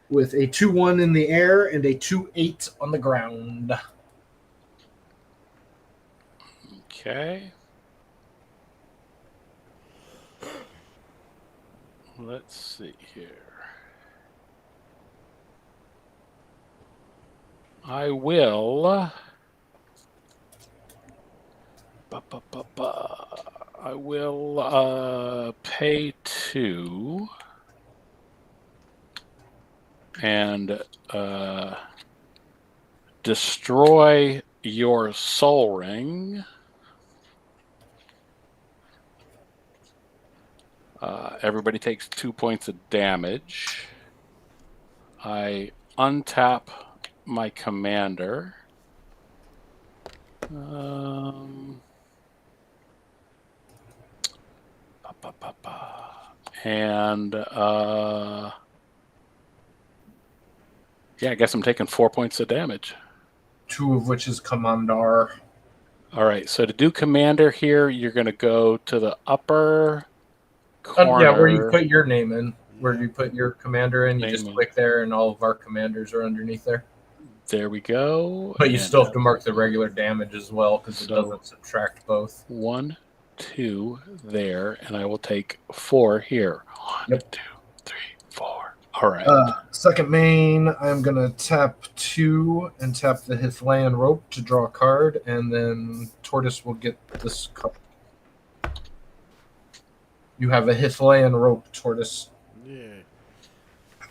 with a 2-1 in the air and a 2-8 on the ground. Okay. Let's see here. I will. I will pay 2 and destroy your Soul Ring. Everybody takes 2 points of damage. I untap my commander. And yeah, I guess I'm taking 4 points of damage. 2 of which is Commander. All right, so to do commander here, you're going to go to the upper corner. Yeah, where you put your name in. Where you put your commander in, you just Name in. click there, and all of our commanders are underneath there. There we go. But you And, still have to mark the regular damage as well, because it so- doesn't subtract both. 1, 2 there, and I will take 4 here. 1, Yep. 2, 3, 4. All right. Second main, I'm going to tap 2 and tap the Hythlean Rope to draw a card, and then Tortoise will get this card. You have a Hythlean Rope, Tortoise. Yeah.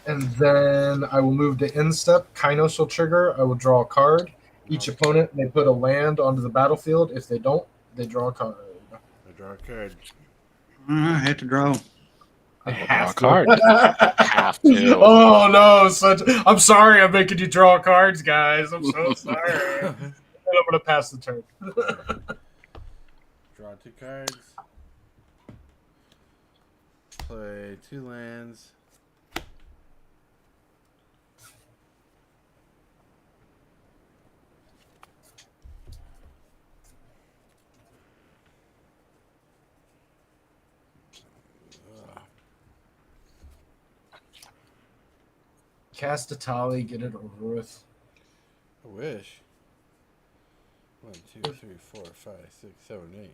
And then I will move to instep. Kainos will trigger. I will draw a card. Each opponent may put a land onto the battlefield. If they don't, they draw a card. I draw a card. I had to draw. I Draw a have card. to. Have to. Oh no! I'm sorry. I'm making you draw cards, guys. I'm so sorry. And I'm gonna pass the turn. Draw 2 cards. Play 2 lands. Cast a tally. Get it over with. I wish. 1, 2, 3, 4, 5, 6, 7, 8.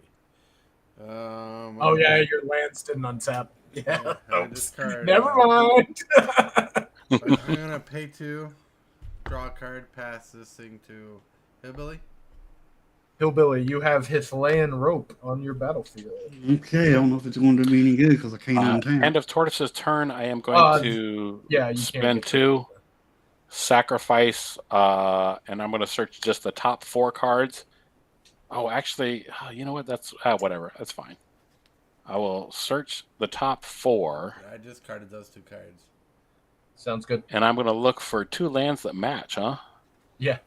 Oh yeah, your lands didn't untap. Yeah. I Oops. discard, Never mind. I'm gonna pay 2, draw a card, pass this thing to Hillbilly. Hillbilly, you have Hythlean Rope on your battlefield. Okay, I don't know if it's going to be any good because I can't untap. End of Tortoise's turn. I am going to Yeah, you spend can't get 2, sacrifice, and I'm going to search just the top 4 cards. Oh, actually, you know what? That's whatever. That's fine. I will search the top 4. Yeah, I discarded those 2 cards. Sounds good. And I'm going to look for 2 lands that match, huh? Yeah,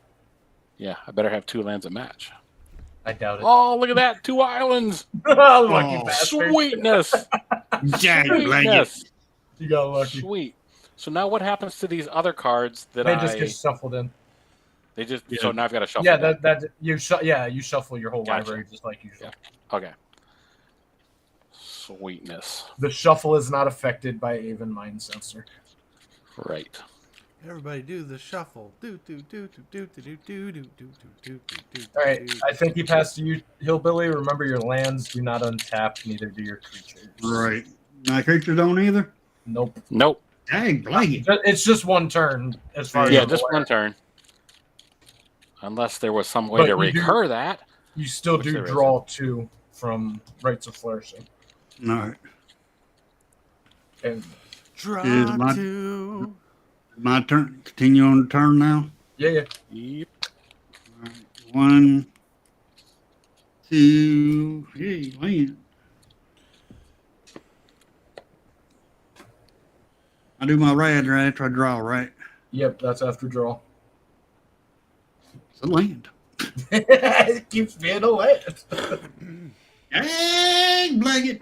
Yeah, I better have 2 lands that match. I doubt it. Oh, look at that. 2 islands. Lucky Oh, bastard. Sweetness. Yeah, you like it. Sweetness. You got lucky. Sweet. So now what happens to these other cards that They just get shuffled in. They just Yeah. so now I've got to shuffle. Yeah, them. you shuffle your whole Gotcha. library just like usual. Yeah. Okay. Sweetness. The shuffle is not affected by Aven Mind Sensor. Right. Everybody do the shuffle. Do do do do do do do do do do do do. All right, I think he passed to you, Hillbilly. Remember, your lands do not untap, neither do your creatures. Right. My creatures don't either? Nope. Nope. Dang, blanket. It's just one turn as far as Yeah, I'm just aware. one turn. Unless there was some way But to you do- recur that. You still Which do there draw 2 from Rites of Flourishing. All right. And Draw Is my- 2. My turn. Continue on the turn now. yeah. Yep. All right. 1, 2. Hey, land. I do my rad right after I draw, right? Yep, that's after draw. It's a land. It keeps being a land. Dang, blanket.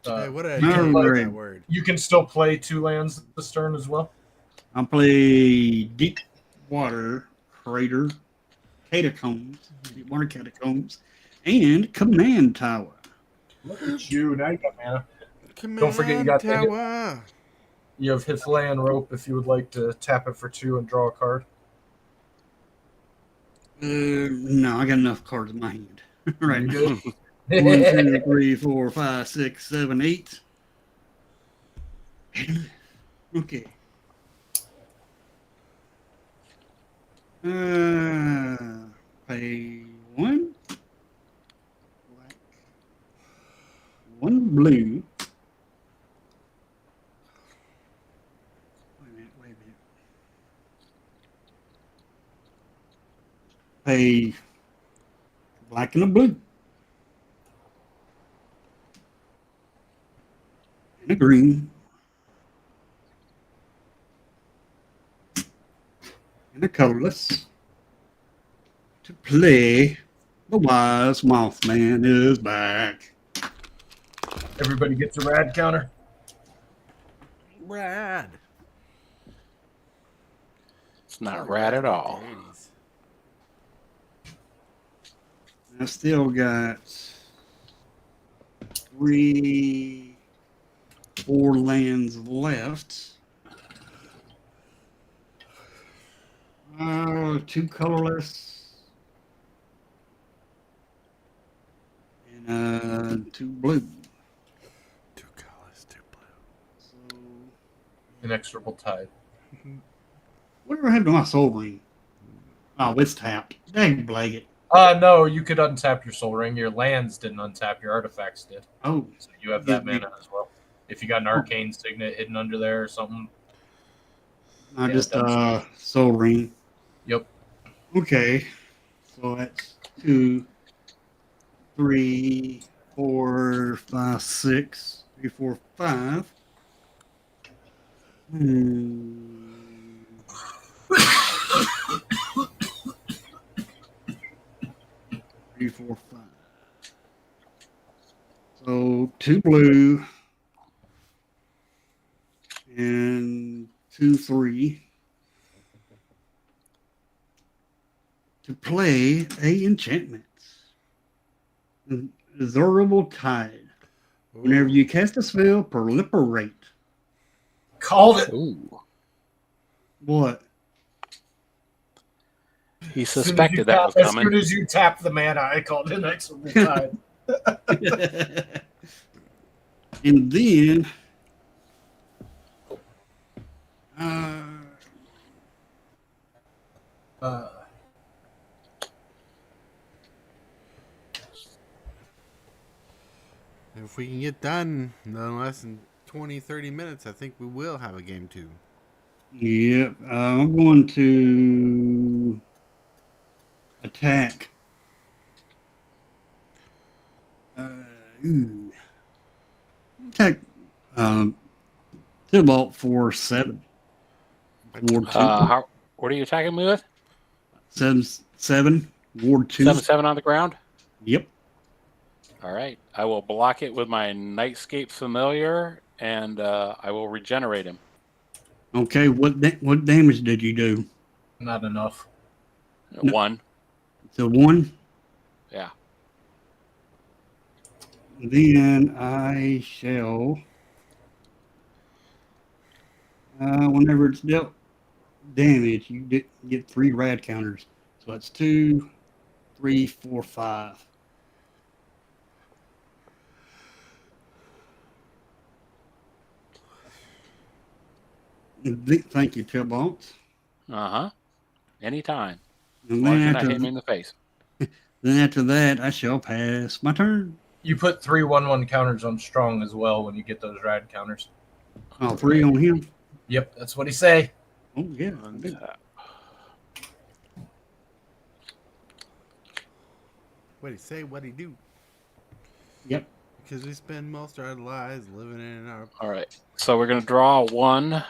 Hey, what did I you, tell can you no, about Ray. that word? you can still play 2 lands this turn as well. I play Deep Water Crater, Catacombs, Deep Water Catacombs, and Command Tower. Look at you. Now you got mana. Command Don't forget you got the hit. tower. You have Hithlay and Rope if you would like to tap it for 2 and draw a card. No, I got enough cards in my hand. Right. You now. good? 1, 2, 3, 4, 5, 6, 7, 8. Okay. Pay 1 black, 1 blue. Wait a minute. Pay black and a blue. And a green. And a colorless. To play The Wise Mothman is back. Everybody gets a rad counter. Rad. It's not rad at all. I still got 3, 4 lands left. 2 colorless. And 2 blue. 2 colors, 2 blue. So, Inexorable Tide. whatever happened to my soul ring? Oh, it's tapped. Dang blanket. No, you could untap your Soul Ring. Your lands didn't untap. Your artifacts did. Oh, So you have that mana as well. If you got an Arcane Signet hidden under there or something. I Yeah, just that's- soul ring. Yep. Okay, so that's 2, 3, 4, 5, 6. 3, 4, 5. 3, 4, 5. So 2 blue and 2, 3 to play a enchantment. Azorable Tide. Whenever you cast a spell, proliferate. Called it. Ooh. What? He suspected that was As coming. soon as you tap the mana, I called Inexorable Tide. And then If we can get done in less than 20, 30 minutes, I think we will have a game 2. yep, I'm going to attack. Attack Tibalt for 7. Ward 2. What are you attacking me with? 7. Ward 2. 7/7 on the ground? Yep. All right. I will block it with my Nightscape Familiar, and I will regenerate him. Okay, what damage did you do? Not enough. 1. So 1. Yeah. Then I shall, whenever it's dealt damage, you get 3 rad counters. So that's 2, 3, 4, 5. Thank you, Tibalts. Anytime. As And long as then you're not hitting me in the face. after that, I shall pass my turn. You put 3/1/1 counters on strong as well when you get those rad counters. Oh, 3 on him. Yep, that's what he say. Oh, yeah. I do. Untap. What'd he say? What'd he do? Yep. Because we spend most of our lives living in our. All right. So we're going to draw 1,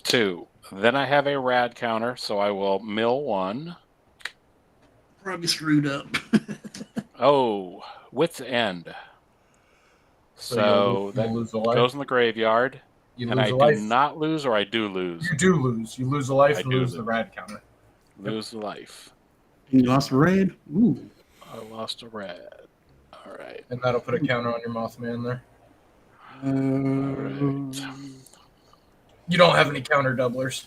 2. Then I have a rad counter, so I will mill 1. Probably screwed up. Oh, wit's end. So you'll that lose a life. goes in the graveyard. You And lose I a do life. not lose, or I do lose. You do lose. You lose a life I and do lose the lose. rad counter. Lose the life. You lost a red? Ooh. I lost a red. All right. And that'll put a counter on your Mothman there. All right. You don't have any counter doublers.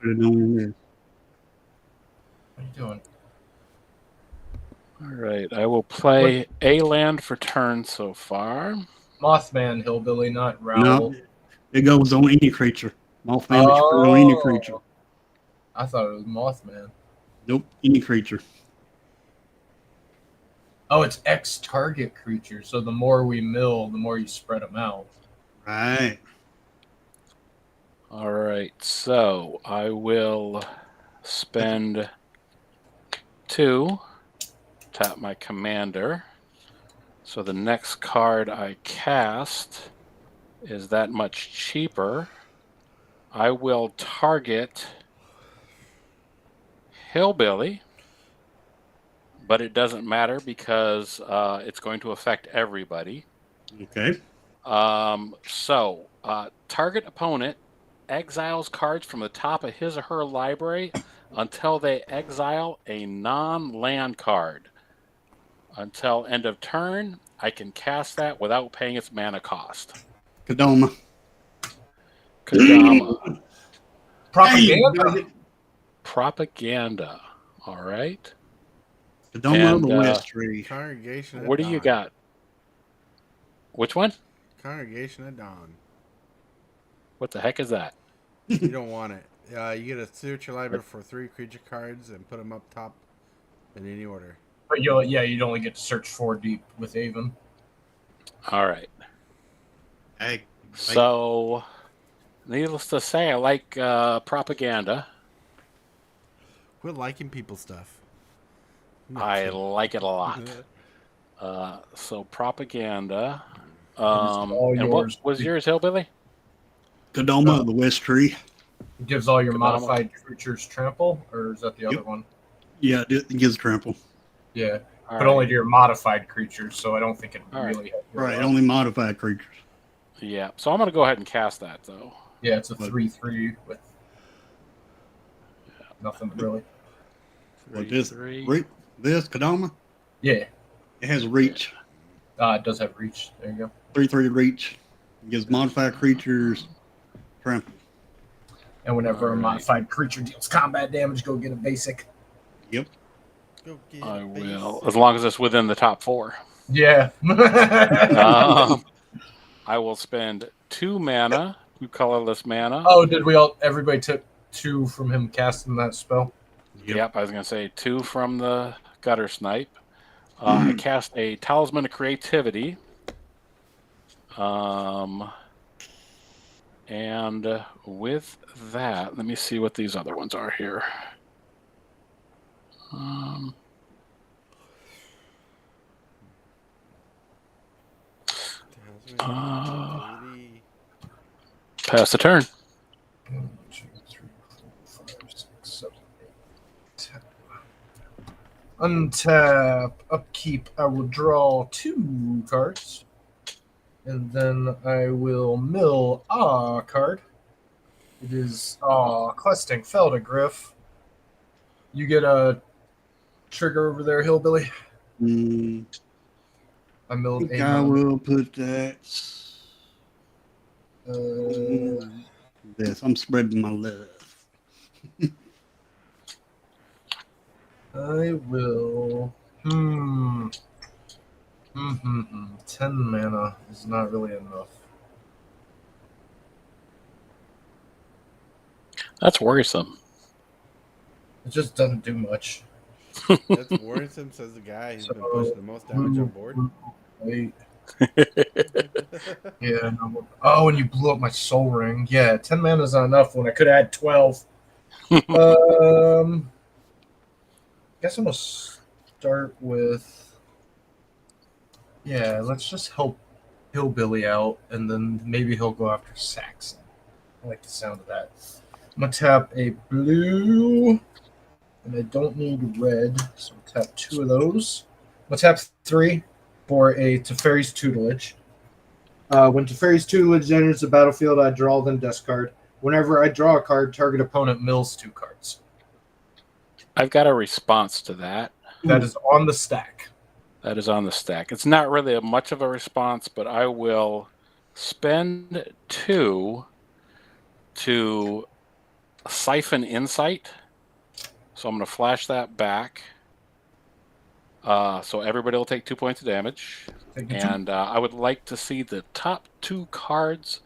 Put it on this. What are you doing? All right. I will play a land for turn so far. Mothman, Hillbilly, not Raoul. No, it goes on any creature. Mothman is free on any creature. I thought it was Mothman. Nope, any creature. Oh, it's X target creature. So the more we mill, the more you spread them out. Right. All right. So I will spend 2, tap my commander. So the next card I cast is that much cheaper. I will target Hillbilly, but it doesn't matter because it's going to affect everybody. Okay. So target opponent exiles cards from the top of his or her library until they exile a non-land card. Until end of turn, I can cast that without paying its mana cost. Kadoma. Propaganda. Propaganda. All right. Kadoma And, of the West Tree. Congregation at What do you Dawn. got? Which one? Congregation at Dawn. What the heck is that? You don't want it. You get to search your library for 3 creature cards and put them up top in any order. But you'd only get to search 4 deep with Avon. All right. Hey, So, needless to say, I like propaganda. Quit liking people's stuff. No, I kidding. like it a lot. So, propaganda. all And what yours. was yours, Hillbilly? Kadoma of the West Tree. It gives all your Kadama. modified creatures trample, or is that the other one? Yeah, it gives trample. Yeah, All but right. only to your modified creatures, so I don't think it All right. really helps. Right, only modified creatures. Yeah. So, I'm going to go ahead and cast that, though. Yeah, it's a 3/3 with nothing really. Well, this Three. this Kadoma, Yeah, it has reach. it does have reach. There you go. 3/3 reach. It gives modified creatures trample. And whenever a Alright. modified creature deals combat damage, go get a basic. Yep. Go get I a will, base. as long as it's within the top 4. Yeah. I will spend 2 mana, 2 colorless mana. Oh, did everybody took 2 from him casting that spell? Yep, I was going to say 2 from the Gutter Snipe. I cast a Talisman of Creativity. And with that, let me see what these other ones are here. Pass the turn. 1, 2, 3, 4, 5, 6, 7, 8, 10. Untap, upkeep. I will draw 2 cards, and then I will mill a card. It is Questing Feldegriff. You get a trigger over there, Hillbilly. Mm, I milled think a. I will put that. This. I'm spreading my love. I will. 10 mana is not really enough. That's worrisome. It just doesn't do much. That's worrisome, says the guy who's been pushing the most damage on board. Wait. Yeah. No. Oh, and you blew up my Soul Ring. Yeah, 10 mana is not enough when I could add 12. Guess I'm gonna start with. Yeah, let's just help Hillbilly out, and then maybe he'll go after Saxon. I like the sound of that. I'm gonna tap a blue, and I don't need red, so I'll tap 2 of those. I'm gonna tap 3 for a Teferi's Tutelage. When Teferi's Tutelage enters the battlefield, I draw, then discard. Whenever I draw a card, target opponent mills 2 cards. I've got a response to that. That is on the stack. That is on the stack. It's not really much of a response, but I will spend 2 to Siphon Insight. So I'm going to flash that back. So everybody will take 2 points of damage. And I would like to see the top 2 cards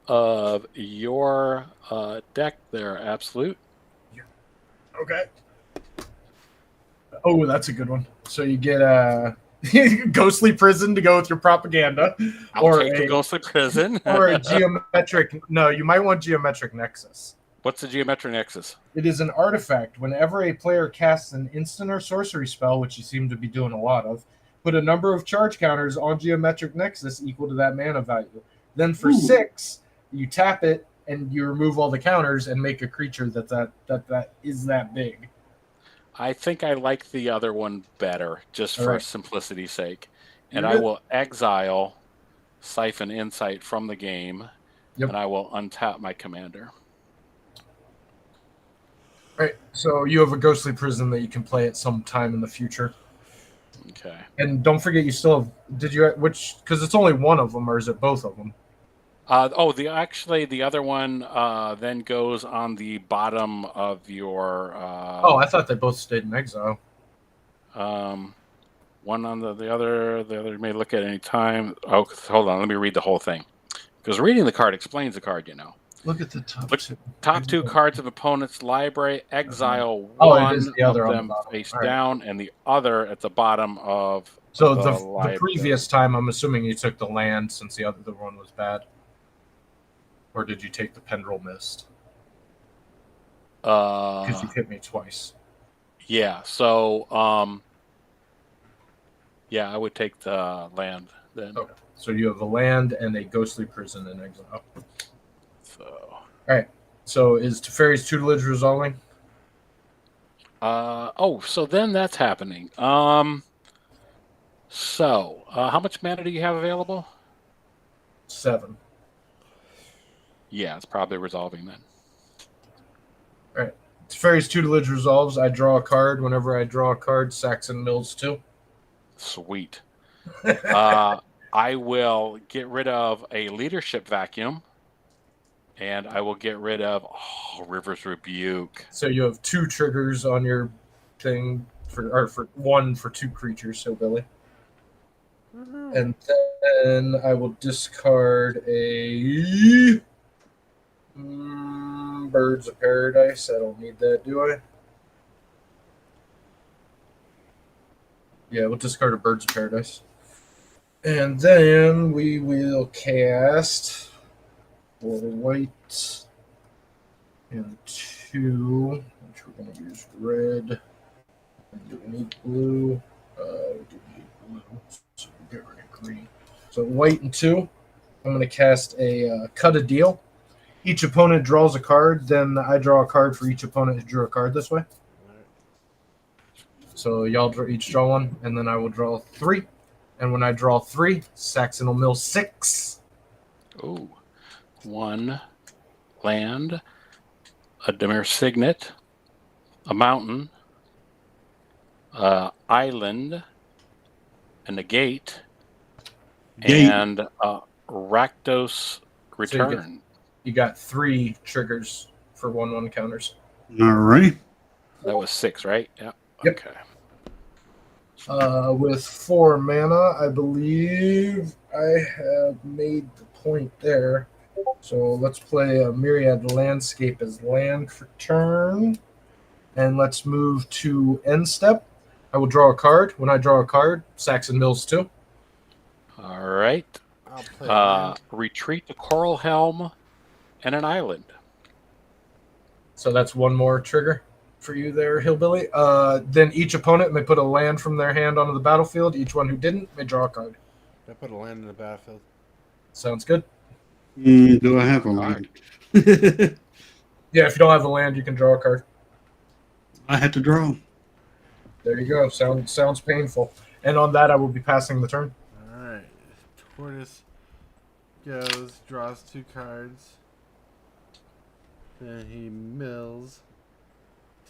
of your deck there, Absolute. Okay. Oh, that's a good one. So you get Ghostly Prison to go with your propaganda. I'll take the Ghostly Prison. Or a Geometric... No, you might want Geometric Nexus. What's the Geometric Nexus? It is an artifact. Whenever a player casts an instant or sorcery spell, which you seem to be doing a lot of, put a number of charge counters on Geometric Nexus equal to that mana value. Then for 6, you tap it and you remove all the counters and make a creature that is that big. I think I like the other one better, just for simplicity's sake. And I will exile Siphon Insight from the game, and I will untap my commander. All right, so you have a Ghostly Prison that you can play at some time in the future. Okay. And don't forget, you still have. Did you because it's only one of them, or is it both of them? The other one then goes on the bottom of your. I thought they both stayed in exile. One on the other. The other you may look at any time. Oh, hold on. Let me read the whole thing, because reading the card explains the card. Look at the top. Top 2 cards of opponent's library. Exile one of them face down, and the other at the bottom of. So the previous time, I'm assuming you took the land since the other one was bad. Or did you take the Pendrel Mist? Because you hit me twice. Yeah, so I would take the land then. Okay. So you have a land and a Ghostly Prison in exile. So alright. So is Teferi's Tutelage resolving? So then that's happening. So how much mana do you have available? 7. Yeah, it's probably resolving then. All right. Teferi's Tutelage resolves. I draw a card. Whenever I draw a card, Saxon mills 2. Sweet. I will get rid of a Leadership Vacuum, and I will get rid of River's Rebuke. So you have 2 triggers on your thing for 1 for 2 creatures. So Billy. Mm-hmm. And then I will discard a. Birds of Paradise. I don't need that, do I? Yeah, we'll discard a Birds of Paradise. And then we will cast 4 white and 2, which we're going to use red. And do we need blue? We do need blue, so we'll get rid of green. So white and 2. I'm going to cast a Cut a Deal. Each opponent draws a card, then I draw a card for each opponent who drew a card this way. So y'all each draw 1, and then I will draw 3. And when I draw 3, Saxon will mill 6. Ooh. 1 land, a Dimir Signet, a mountain, island, and a gate. And Rakdos Return. So you got 3 triggers for 1/1 counters. All right. That was 6, right? Yeah. Yep. Okay. With 4 mana, I believe I have made the point there. So let's play a Myriad Landscape as land for turn. And let's move to end step. I will draw a card. When I draw a card, Saxon Mills 2. All right. I'll play land. Retreat to Coral Helm and an island. So that's one more trigger for you there, Hillbilly. Then each opponent may put a land from their hand onto the battlefield. Each one who didn't may draw a card. I put a land in the battlefield. Sounds good. Do I have a land? Yeah, if you don't have a land, you can draw a card. I have to draw. There you go. Sounds painful. And on that, I will be passing the turn. All right. Tortoise goes, draws 2 cards. Then he mills.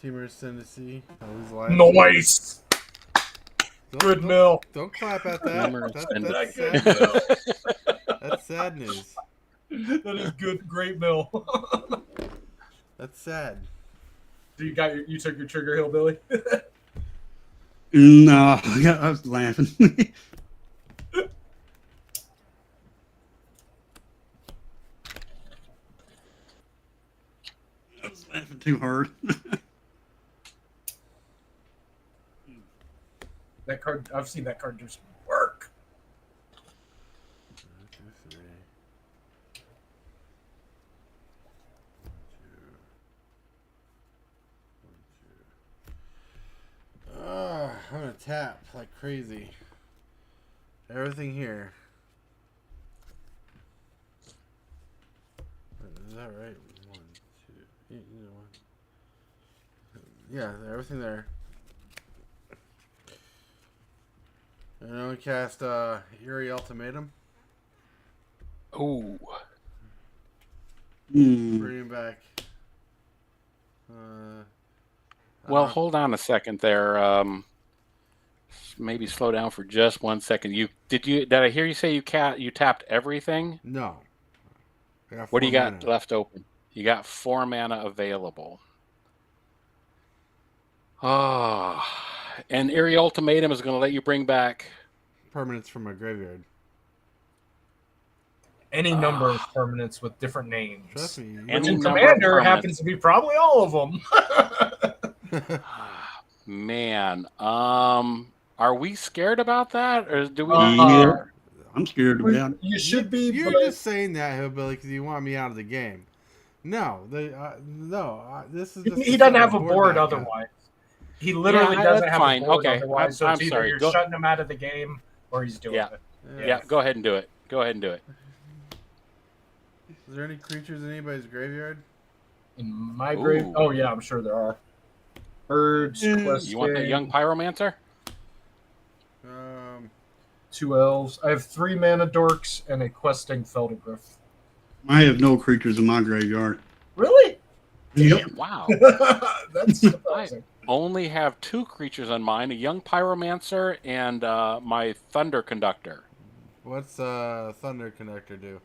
Teamer Ascendancy. Nice. Good mill. Don't clap at that. That's sad news. That is good. Great mill. That's sad. So you took your trigger, Hillbilly. No, I was laughing. I was laughing too hard. That card, I've seen that card do some work. 1, 2, 3. 1, 2. 1, 2. I'm gonna tap like crazy. Everything here. Is that right? 1, 2. You know what? Yeah, everything there. And I'm gonna cast Eerie Ultimatum. Ooh. Bring him back. Well, hold on a second there. Maybe slow down for just 1 second. Did I hear you say you tapped everything? No. What do you got left open? You got 4 mana available. Oh, and Eerie Ultimatum is going to let you bring back permanents from my graveyard. Any number of permanents with different names. Trust me. And Commander happens to be probably all of them. Man, are we scared about that, or do we? Yeah, I'm scared about it. You should be. You're just saying that, Hillbilly, because you want me out of the game. No, this is. Just he doesn't have a board otherwise. He literally doesn't have a board otherwise. So it's either you're shutting him out of the game or he's doing it. Yeah, go ahead and do it. Is there any creatures in anybody's graveyard? In my grave? Oh yeah, I'm sure there are. Birds. You want that young pyromancer? 2 elves. I have 3 mana dorks and a questing Feldergriff. I have no creatures in my graveyard. Really? Yep. Wow. That's surprising. I only have 2 creatures on mine: a young pyromancer and my thunder conductor. What's Thunder Conductor do?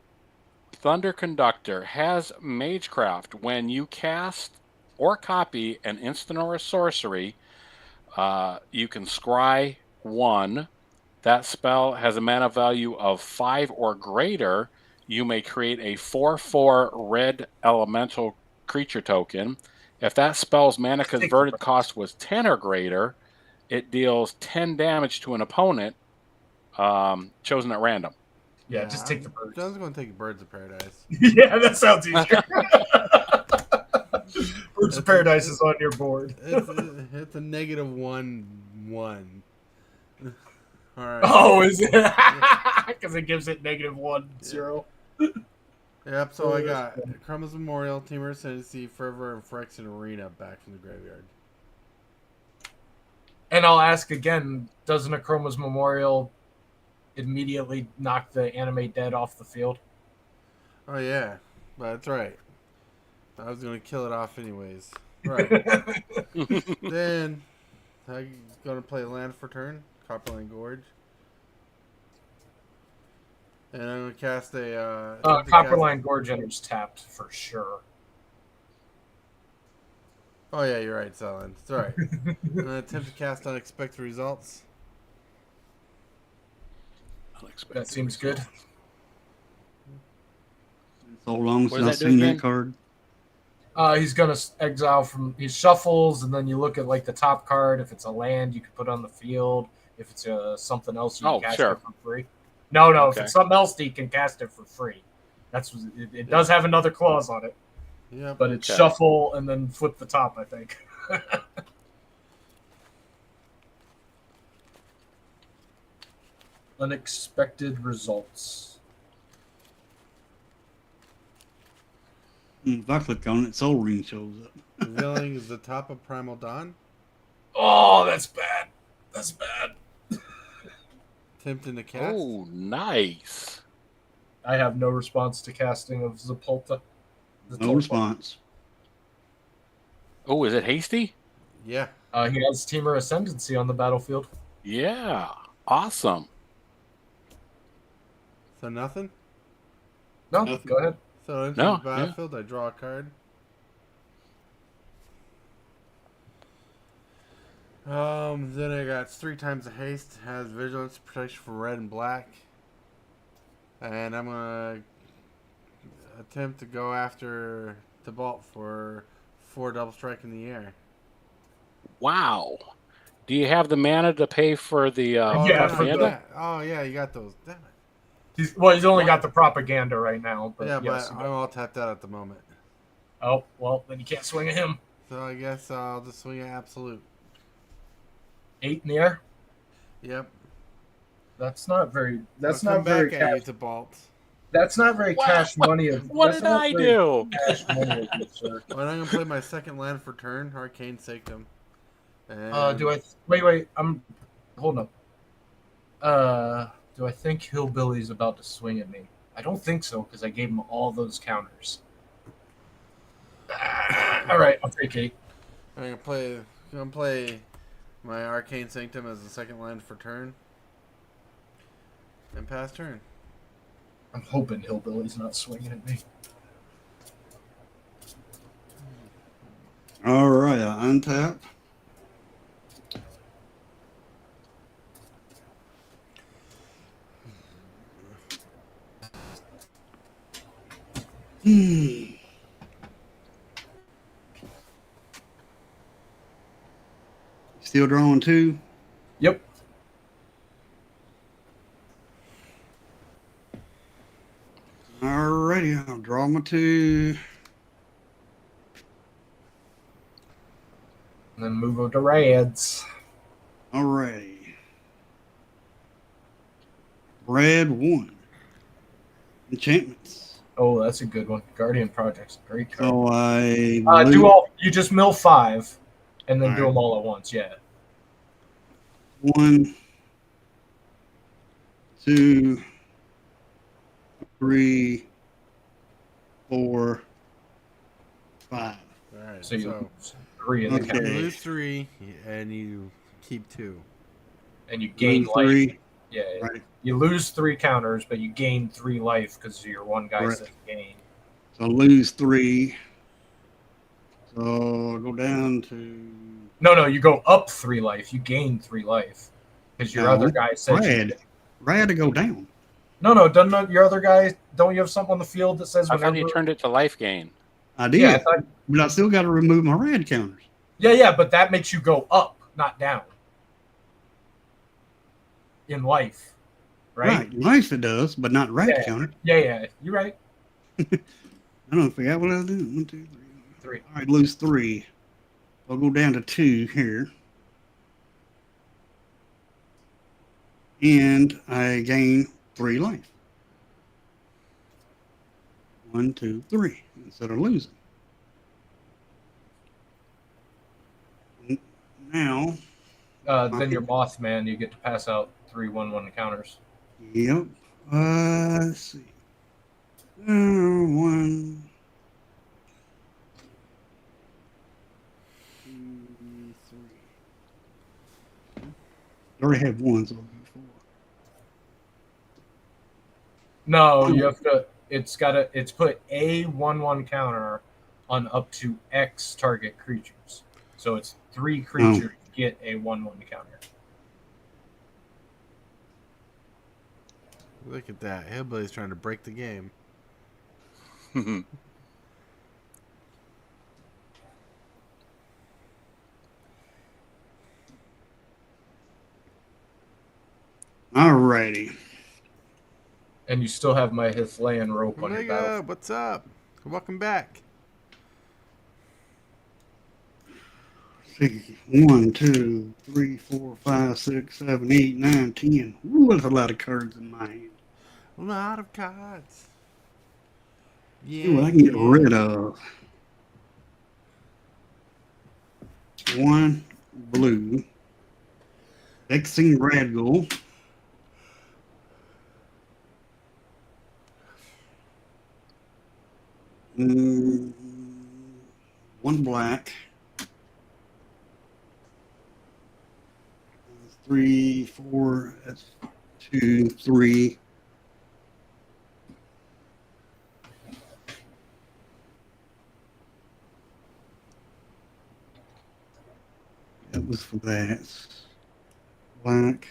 Thunder Conductor has Magecraft. When you cast or copy an instant or a sorcery, you can scry 1. That spell has a mana value of 5 or greater. You may create a 4/4 red elemental creature token. If that spell's mana converted cost was 10 or greater, it deals 10 damage to an opponent chosen at random. Yeah, just take the birds. John's going to take Birds of Paradise. Yeah, that sounds easier. Birds of Paradise is on your board. It's a -1/1. All right. Oh, is it? Because it gives it -1/0. Yep, so I got Crumb's Memorial, Teamer Ascendancy, Fervor, and Phyrexian Arena back from the graveyard. And I'll ask again, doesn't a Chroma's Memorial immediately knock the Animate Dead off the field? Oh, yeah. That's right. I was going to kill it off anyways. Right. Then, I'm going to play land for turn, Copperline Gorge. And I'm going to cast a... Copperline Gorge enters tapped for sure. Oh, yeah, you're right, Selin. It's all right. I'm going to attempt to cast Unexpected Results. Unexpected That seems good. results. So long What since does I've that do seen that again? card. He's gonna exile from. He shuffles, and then you look at like the top card. If it's a land, you can put on the field. If it's something else, you can Oh, cast sure. it for free. No. If Okay. it's something else, you can cast it for free. It does have another clause on it, Yep. but it's Okay. shuffle and then flip the top, I think. Unexpected results. If I click on it, Soul Ring shows up. Revealing is the top of Primal Dawn. Oh, that's bad. That's bad. Attempting to cast. Oh, nice. I have no response to casting of Zapolta. No response. Oh, is it hasty? Yeah. He has Teamer Ascendancy on the battlefield. Yeah. Awesome. So nothing? No, Nothing. go ahead. So into No, the battlefield, I draw a card. Then I got 3 times the haste, has vigilance, protection for red and black. And I'm gonna attempt to go after Tibalt for 4 double strike in the air. Wow. Do you have the mana to pay for the Yeah, for propaganda? Oh yeah, you got those. Damn it. He's only got the propaganda right now. But Yeah, yes, but I'm all tapped out at the moment. oh well, then you can't swing at him. So I guess I'll just swing at absolute. 8 in the air. Yep. That's not very. That's I'll not come very. back at you, Cash, Tibalt. that's not very What? cash money. Of, What that's did not I very do? Cash money of you, sir. Well, I'm gonna play my second land for turn, Arcane Sanctum. And Do I wait? I'm hold up. Do I think Hillbilly's about to swing at me? I don't think so because I gave him all those counters. All right, I'll take 8. I'm gonna play my Arcane Sanctum as the second land for turn. And pass turn. I'm hoping Hillbilly's not swinging at me. All right, I untap. Still drawing 2. Yep. Alrighty, I'll draw my 2. And then move over to Reds. Alrighty. Red 1. Enchantments. Oh, that's a good one. Guardian Project's a great card. So I Do all. You just mill 5, and then do Alright. them all at once. Yeah. 1, 2, 3, 4, 5. All right. So you So lose 3 in the Okay. you count, lose 3 and you keep 2. and you gain Lose life. 3. Yeah. Right. You lose 3 counters, but you gain 3 life because your one guy Correct. says gain. So I lose 3. So I'll go down to No, you go up 3 life. You gain 3 life because your No. other guy says. red. Red to go down. No. Doesn't your other guy? Don't you have something on the field that says I thought whenever? you turned it to life gain. I did. Yeah, I thought, But I still got to remove my red counters. yeah, but that makes you go up, not down. In life, right? Life it does, but not red Yeah. counter. Yeah. You're right. I don't forget what I was doing. 1, 2, 3. 3. All right, lose 3. I'll go down to 2 here. And I gain 3 life. 1, 2, 3. Instead of losing. Now, Then your Mothman, you get to pass out 3/1/1 counters. yep. Let's see. 1, 2, 3. I already have 1, so I'll do 4. No, you have to. It's put a 1/1 counter on up to X target creatures. So it's 3 creatures get a 1/1 counter. Look at that. Hillbilly's trying to break the game. Alrighty. And you still have my Hithlayan rope on your Omega, battle. what's up? Welcome back. 1, 2, 3, 4, 5, 6, 7, 8, 9, 10. Ooh, that's a lot of cards in my hand. A lot of cards. See what I can get rid of. 1 blue. Vexing Radgul. Mm, 1 black. 3, 4. That's 2, 3. That was for that. Black.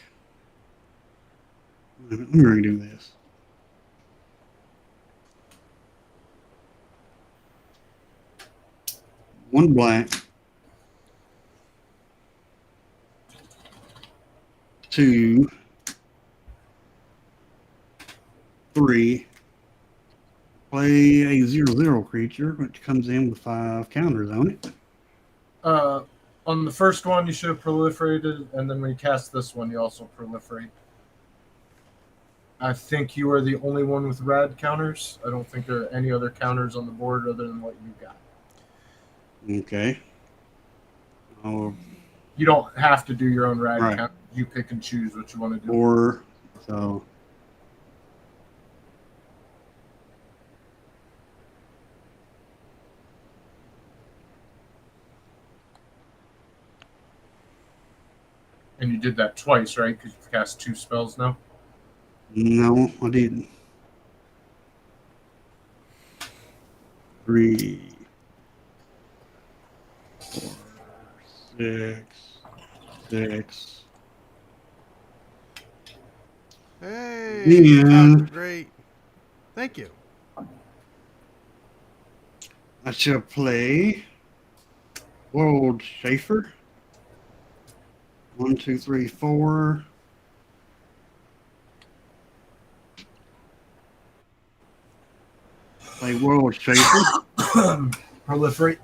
I'm going to do this. One black. 2, 3. Play a 0/0 creature, which comes in with 5 counters on it. On the first one, you should have proliferated, and then when you cast this one, you also proliferate. I think you are the only one with rad counters. I don't think there are any other counters on the board other than what you got. Okay. Oh, You don't have to do your own rad Right. count. You pick and choose what you want to do. 4. So. And you did that twice, right? Because you've cast 2 spells now. No, I didn't. 3, 4, 6, 6. Hey, Yeah. that was great. Thank you. I shall play World Schaefer. 1, 2, 3, 4. Play World Schaefer. Proliferate.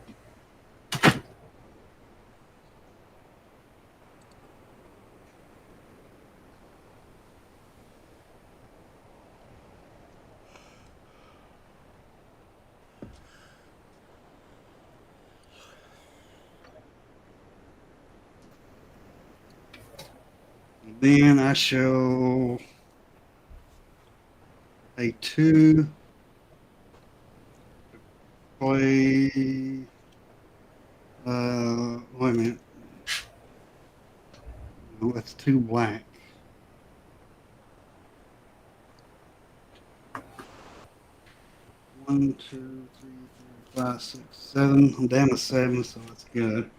Then I shall play 2. Play. Wait a minute. No, that's 2 black. One, 2, 3, 4, 5, 6, 7. I'm down to 7, so that's good.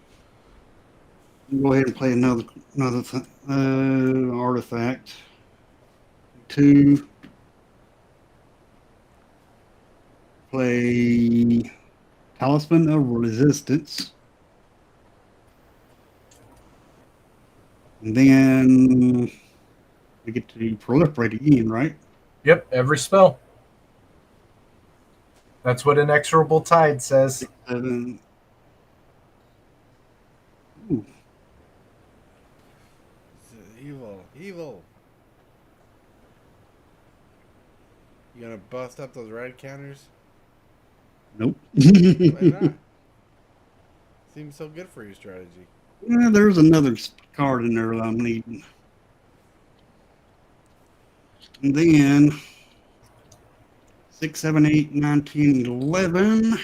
Go ahead and play another artifact. 2. Play Talisman of Resistance. And then we get to proliferate again, right? Yep, every spell. That's what Inexorable Tide says. 7. Ooh, Evil. You gonna bust up those red counters? nope. Why not? Seems so good for your strategy. There's another card in there that I'm needing. And then 6, 7, 8, 9, 10, 11.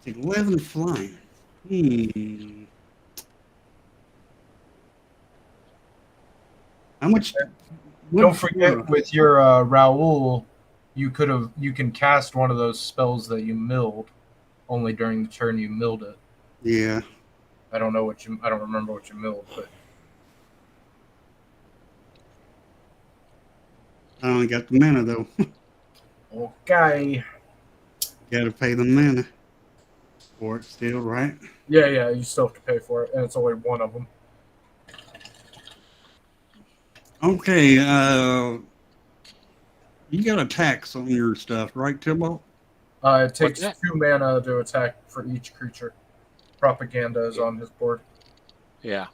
It's 11 flying. How much? Don't forget with your Raoul, you can cast one of those spells that you milled only during the turn you milled it. Yeah. I don't remember what you milled, but finally got the mana though. Okay. Gotta pay the mana for it still, right? Yeah, you still have to pay for it, and it's only one of them. Okay, you got attacks on your stuff, right, Tibalt? It takes 2 mana to attack for each creature. Propaganda is on his board. Yeah.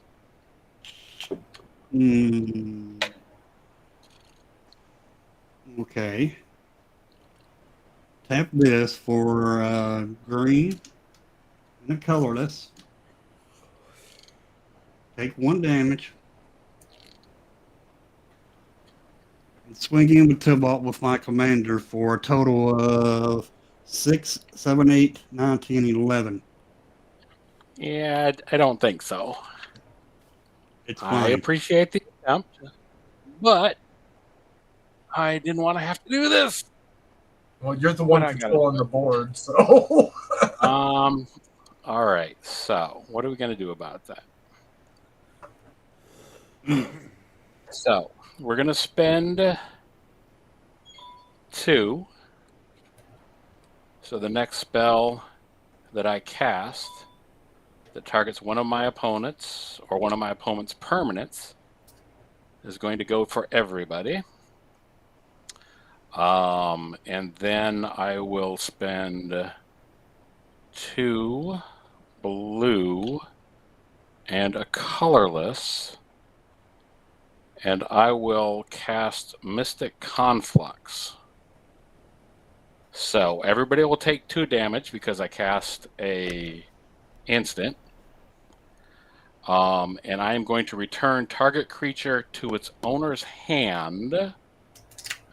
Okay. Tap this for green and a colorless. Take 1 damage. And swing in with Tibalt with my commander for a total of 6, 7, 8, 9, 10, 11. Yeah, I don't think so. It's I fine. appreciate the attempt, but I didn't want to have to do this. Well, you're the one But I controlling the board, so. All right. So, what are we going to do about that? So, we're going to spend 2. So, the next spell that I cast that targets one of my opponents or one of my opponent's permanents is going to go for everybody. And then I will spend 2 blue and a colorless, and I will cast Mystic Conflux. So everybody will take 2 damage because I cast a instant. And I am going to return target creature to its owner's hand.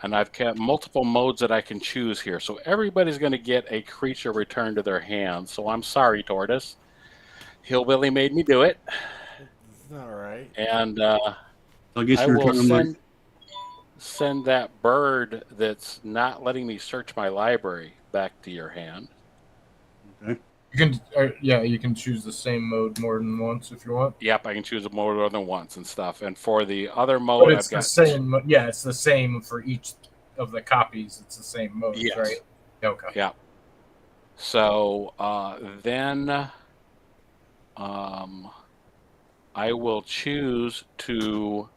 And I've got multiple modes that I can choose here. So everybody's going to get a creature returned to their hand. So I'm sorry, Tortoise. Hillbilly made me do it. It's all right. And I guess I you're will trying to send that bird that's not letting me search my library back to your hand. Okay. You can choose the same mode more than once if you want. Yep, I can choose more than once and stuff. And for the other mode, But it's I've got the same. Yeah, it's the same for each of the copies. It's the same mode, Yes. right? Okay. Yeah. So then I will choose to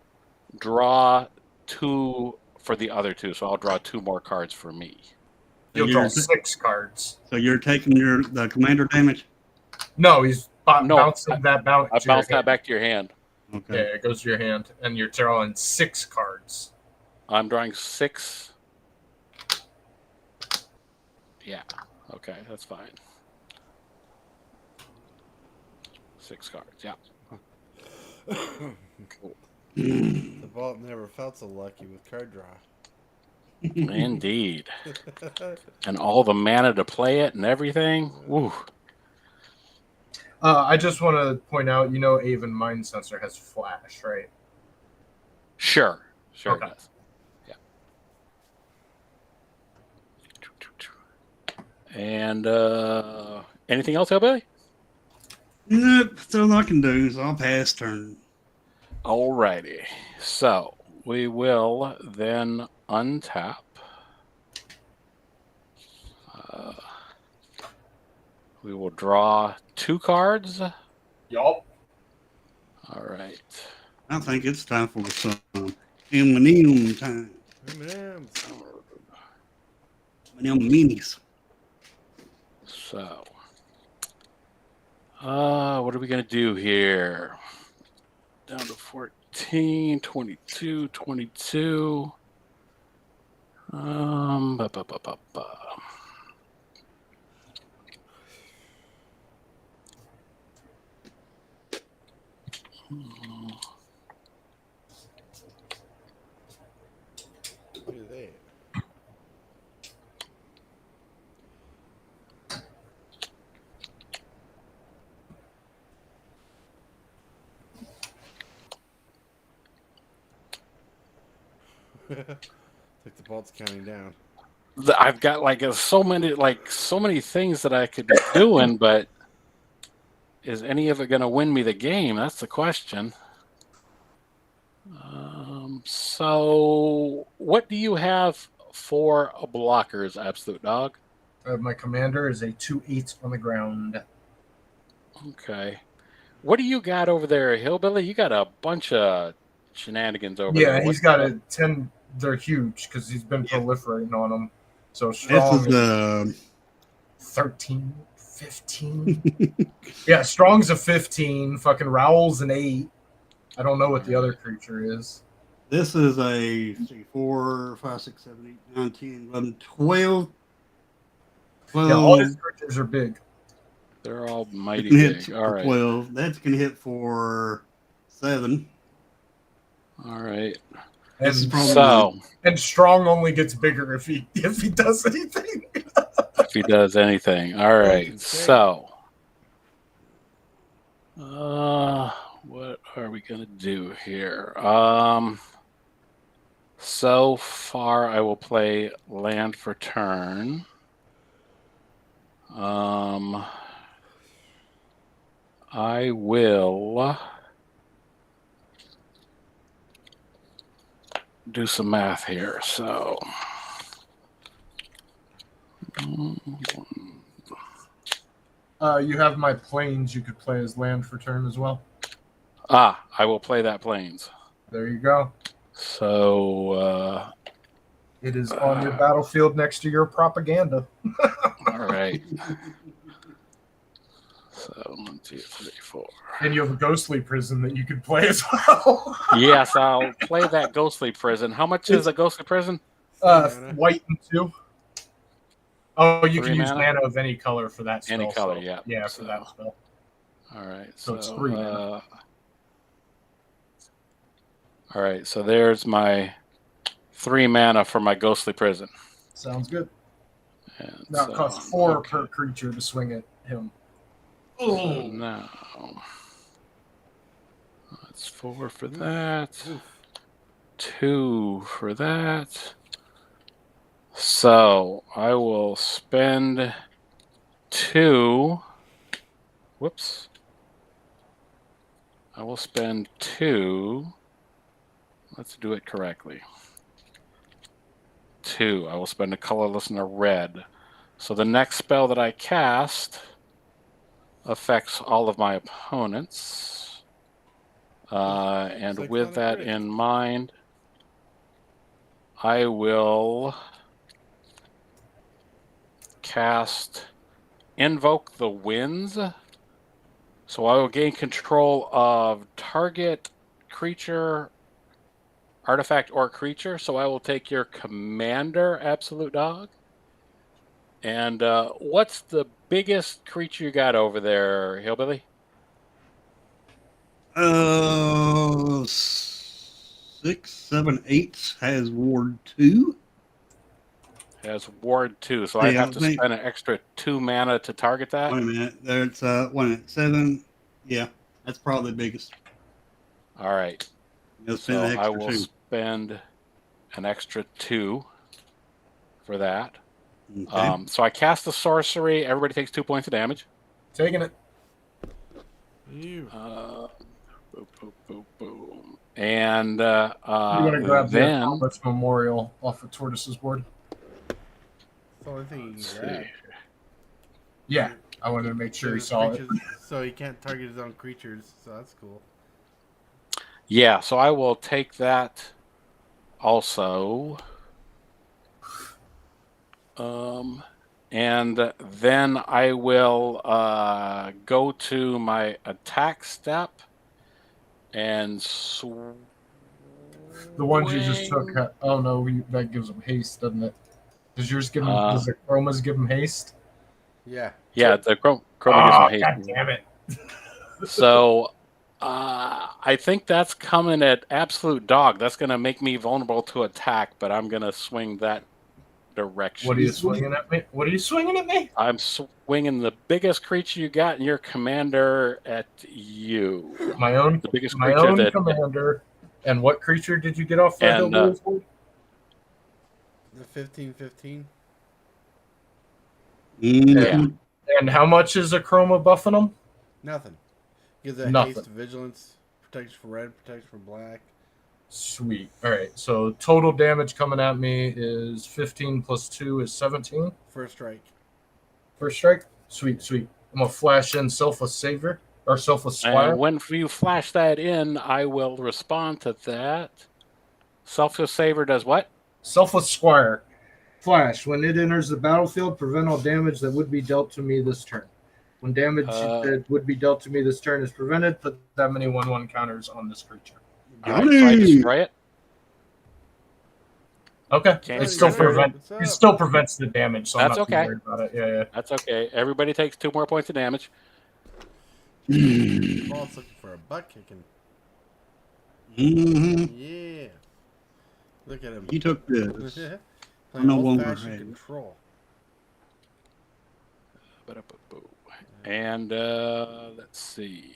draw 2 for the other 2. So I'll draw 2 more cards for me. You'll draw 6 cards. So you're taking the commander damage? No, he's No, bouncing that bounce. I bounce that back to your hand. Okay. Yeah, it goes to your hand, and you're drawing 6 cards. I'm drawing 6. Yeah. Okay, that's fine. 6 cards. Yeah. Cool. The vault never felt so lucky with card draw. Indeed. And all the mana to play it and everything. Woo. I just want to point out, Avon Mind Sensor has flash, right? Sure. Okay. It does. Yeah. And anything else, Hillbilly? Nope, that's all I can do, so I'll pass turn. Alrighty. So we will then untap. We will draw 2 cards. Yup. All right. I think it's time for some M&M time. M&M's. M&M minis. So, what are we going to do here? Down to 14, 22, 22. Ba, ba, ba, ba, ba. Look at that. Like the vault's counting down. I've got so many things that I could be doing, but is any of it going to win me the game? That's the question. So what do you have for blockers, Absolute Dog? My commander is a 2/8 on the ground. Okay. What do you got over there, Hillbilly? You got a bunch of shenanigans over there. Yeah, he's got a 10. They're huge because he's been proliferating on them. So This strong is 13, 15. Yeah, strong's a 15. Fucking Rowl's an 8. I don't know what the other creature is. this is a 4, 5, 6, 7, 8, 9, 10, 11, 12. Yeah, all his creatures are big. They're all mighty Can hit big. for All right. 12. That's gonna hit for 7. All right. And So and strong only gets bigger if he does anything. if he does anything. All right. So what are we gonna do here? So far I will play land for turn. I will do some math here. So You have my planes you could play as land for turn as well. I will play that plains. There you go. So It is on your battlefield next to your propaganda. all right. So 1, 2, 3, 4. And you have a ghostly prison that you could play as well. Yes, I'll play that ghostly prison. How much is a ghostly prison? White and 2. Oh, you 3 can use mana? mana of any color for that spell. Any color, so, yeah. Yeah, So- for that spell. All right. So it's 3 mana. All right. So there's my 3 mana for my ghostly prison. Sounds good. And Now so, it costs 4 okay. per creature to swing at him. So now that's 4 for that. 2 for that. So I will spend 2. Whoops. I will spend 2. Let's do it correctly. 2. I will spend a colorless and a red. So the next spell that I cast affects all of my opponents. And like with Sonic that Ridge. in mind, I will cast Invoke the Winds. So I will gain control of target creature, artifact, or creature. So I will take your commander, Absolute Dog. And what's the biggest creature you got over there, Hillbilly? 6, 7, 8 has Ward 2. Has Ward 2, so I'd Yeah, have to spend an extra 2 mana to target that. Wait a minute. There's 7. Yeah, that's probably the biggest. All right. You'll spend So an I extra will 2. spend an extra 2 for that. Okay. So I cast the sorcery. Everybody takes 2 points of damage. Taking it. You. Boom, boom, boom, boom. And You're going to grab the then Thomas Memorial off of Tortoise's board? It's the only thing you let's can see. grab. Yeah. I wanted to make sure he There's saw it. creatures, so he can't target his own creatures. So that's cool. Yeah, so I will take that also. And then I will go to my attack step and The ones you just took. swing. Oh no, that gives him haste, doesn't it? Does yours give him? Uh, Does the Chromas give him haste? Yeah. Yeah, the Chroma Oh, gives God him haste. damn it! So I think that's coming at Absolute Dog. That's going to make me vulnerable to attack, but I'm going to swing that direction. What are you swinging at me? What are you swinging at me? I'm swinging the biggest creature you got in your commander at you. My own. The biggest My creature own that. commander. And what creature did you get off the And, Hillbilly's board? The 15-15. Yeah. And how much is a Chroma buffing them? Nothing. Gives that Nothing. haste, vigilance, protection for red, protection for black, Sweet. All right. So total damage coming at me is 15 plus 2 is 17. First strike. First strike. Sweet, sweet. I'm gonna flash in Selfless Savior or Selfless Squire. And when you flash that in, I will respond to that. Selfless Saver does what? Selfless Squire. Flash. When it enters the battlefield, prevent all damage that would be dealt to me this turn. When damage that would be dealt to me this turn is prevented, put that many 1/1 counters on this creature. All right, so I destroy it. Okay. Can't It still destroy it. it still prevents the damage, so That's I'm not too okay. worried about it. Yeah. That's okay. Everybody takes 2 more points of damage. Tibalt's looking for a butt kicking. Yeah. Look at him. He took this. Playing no longer old-fashioned had it. control. And let's see.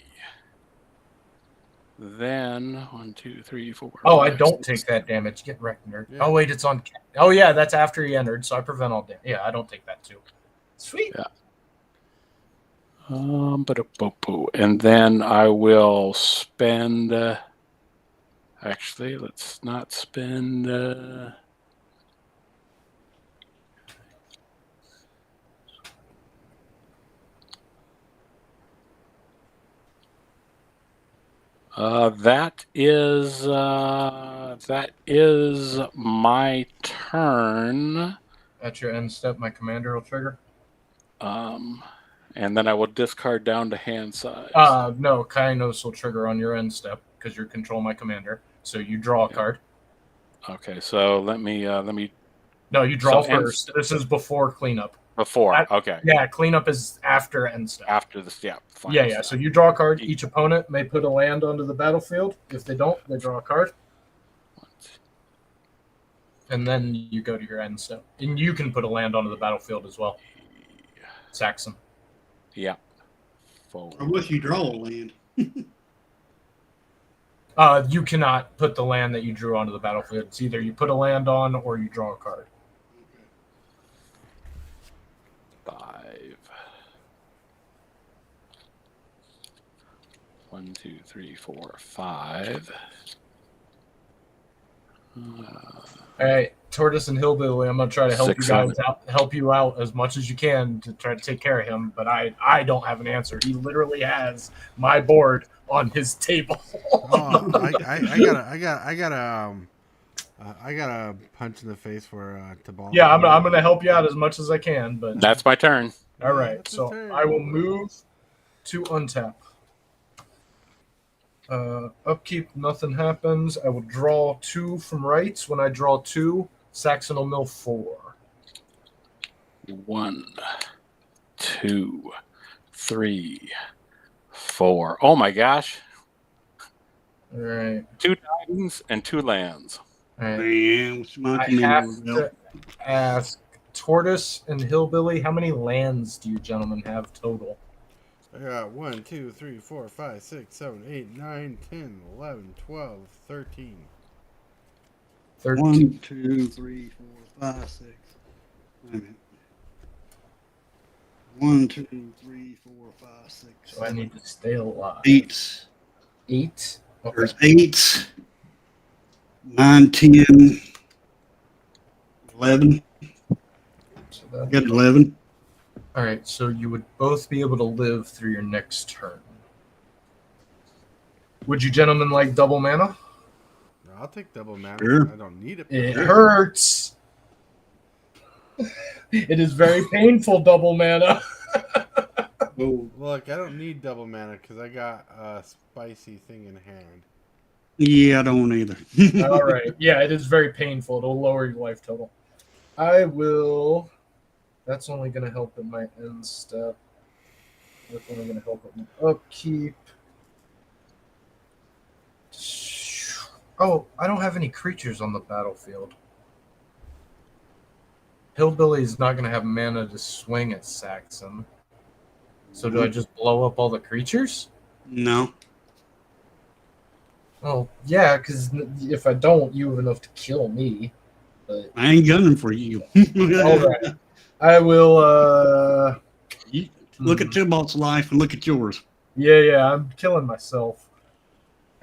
Then 1, 2, 3, 4. Oh, 5, I don't 6. take that damage. Get wrecked, nerd. Yeah. Oh, wait, it's on. Oh, yeah, that's after he entered, so I prevent all damage. Yeah, I don't take that too. Sweet. Yeah. And then I will spend. Actually, let's not spend. That is my turn. At your end step, my commander will trigger. And then I will discard down to hand size. No, Kainos will trigger on your end step because you control my commander. So you draw a card. Okay, so let me. No, you draw So end first. This is before cleanup. Before, okay. Yeah, cleanup is after end step. After the step. Yeah. So you draw a card. Each opponent may put a land onto the battlefield. If they don't, they draw a card. And then you go to your end step. And you can put a land onto the battlefield as well. Saxon. Yeah. 4. Unless you draw a land. You cannot put the land that you drew onto the battlefield. It's either you put a land on or you draw a card. 5. 1, 2, 3, 4, 5. All right, Tortoise and Hillbilly, I'm gonna try to help 6, you guys out, help you out as much as you can to try to take care of him. But I don't have an answer. He literally has my board on his table. I got a punch in the face for Tibalts. Yeah, I'm gonna help you out as much as I can. But That's my turn. all right, That's so his turn. I will move to untap. Upkeep, nothing happens. I will draw 2 from rights. When I draw 2, Saxon will mill 4. 1, 2, 3, 4. Oh my gosh. All right. 2 Titans and 2 lands. All right. Man, what's my I have to ask Tortoise and Hillbilly, how many lands do you gentlemen have total? I got 1, 2, 3, 4, 5, 6, 7, 8, 9, 10, 11, 12, 13. 13. 1, 2, 3, 4, 5, 6. Wait a minute. 1, 2, 3, 4, 5, 6. So I need to stay alive. 8. 8? Okay. There's 8. 9, 10, 11. So I that, got 11. all right, so you would both be able to live through your next turn. Would you gentlemen like double mana? I'll take double mana. Sure. I don't need it. It hurts. It is very painful, double mana. Oh, Look, I don't need double mana because I got a spicy thing in hand. yeah, I don't either. All right. Yeah, it is very painful. It'll lower your life total. I will. That's only going to help at my end step. That's only going to help at my upkeep. Oh, I don't have any creatures on the battlefield. Hillbilly is not going to have mana to swing at Saxon. So do I just blow up all the creatures? No. Oh, yeah, because if I don't, you have enough to kill me. But I ain't gunning for you. all right. I will, Look at Tibalt's life and look at yours. Yeah, I'm killing myself.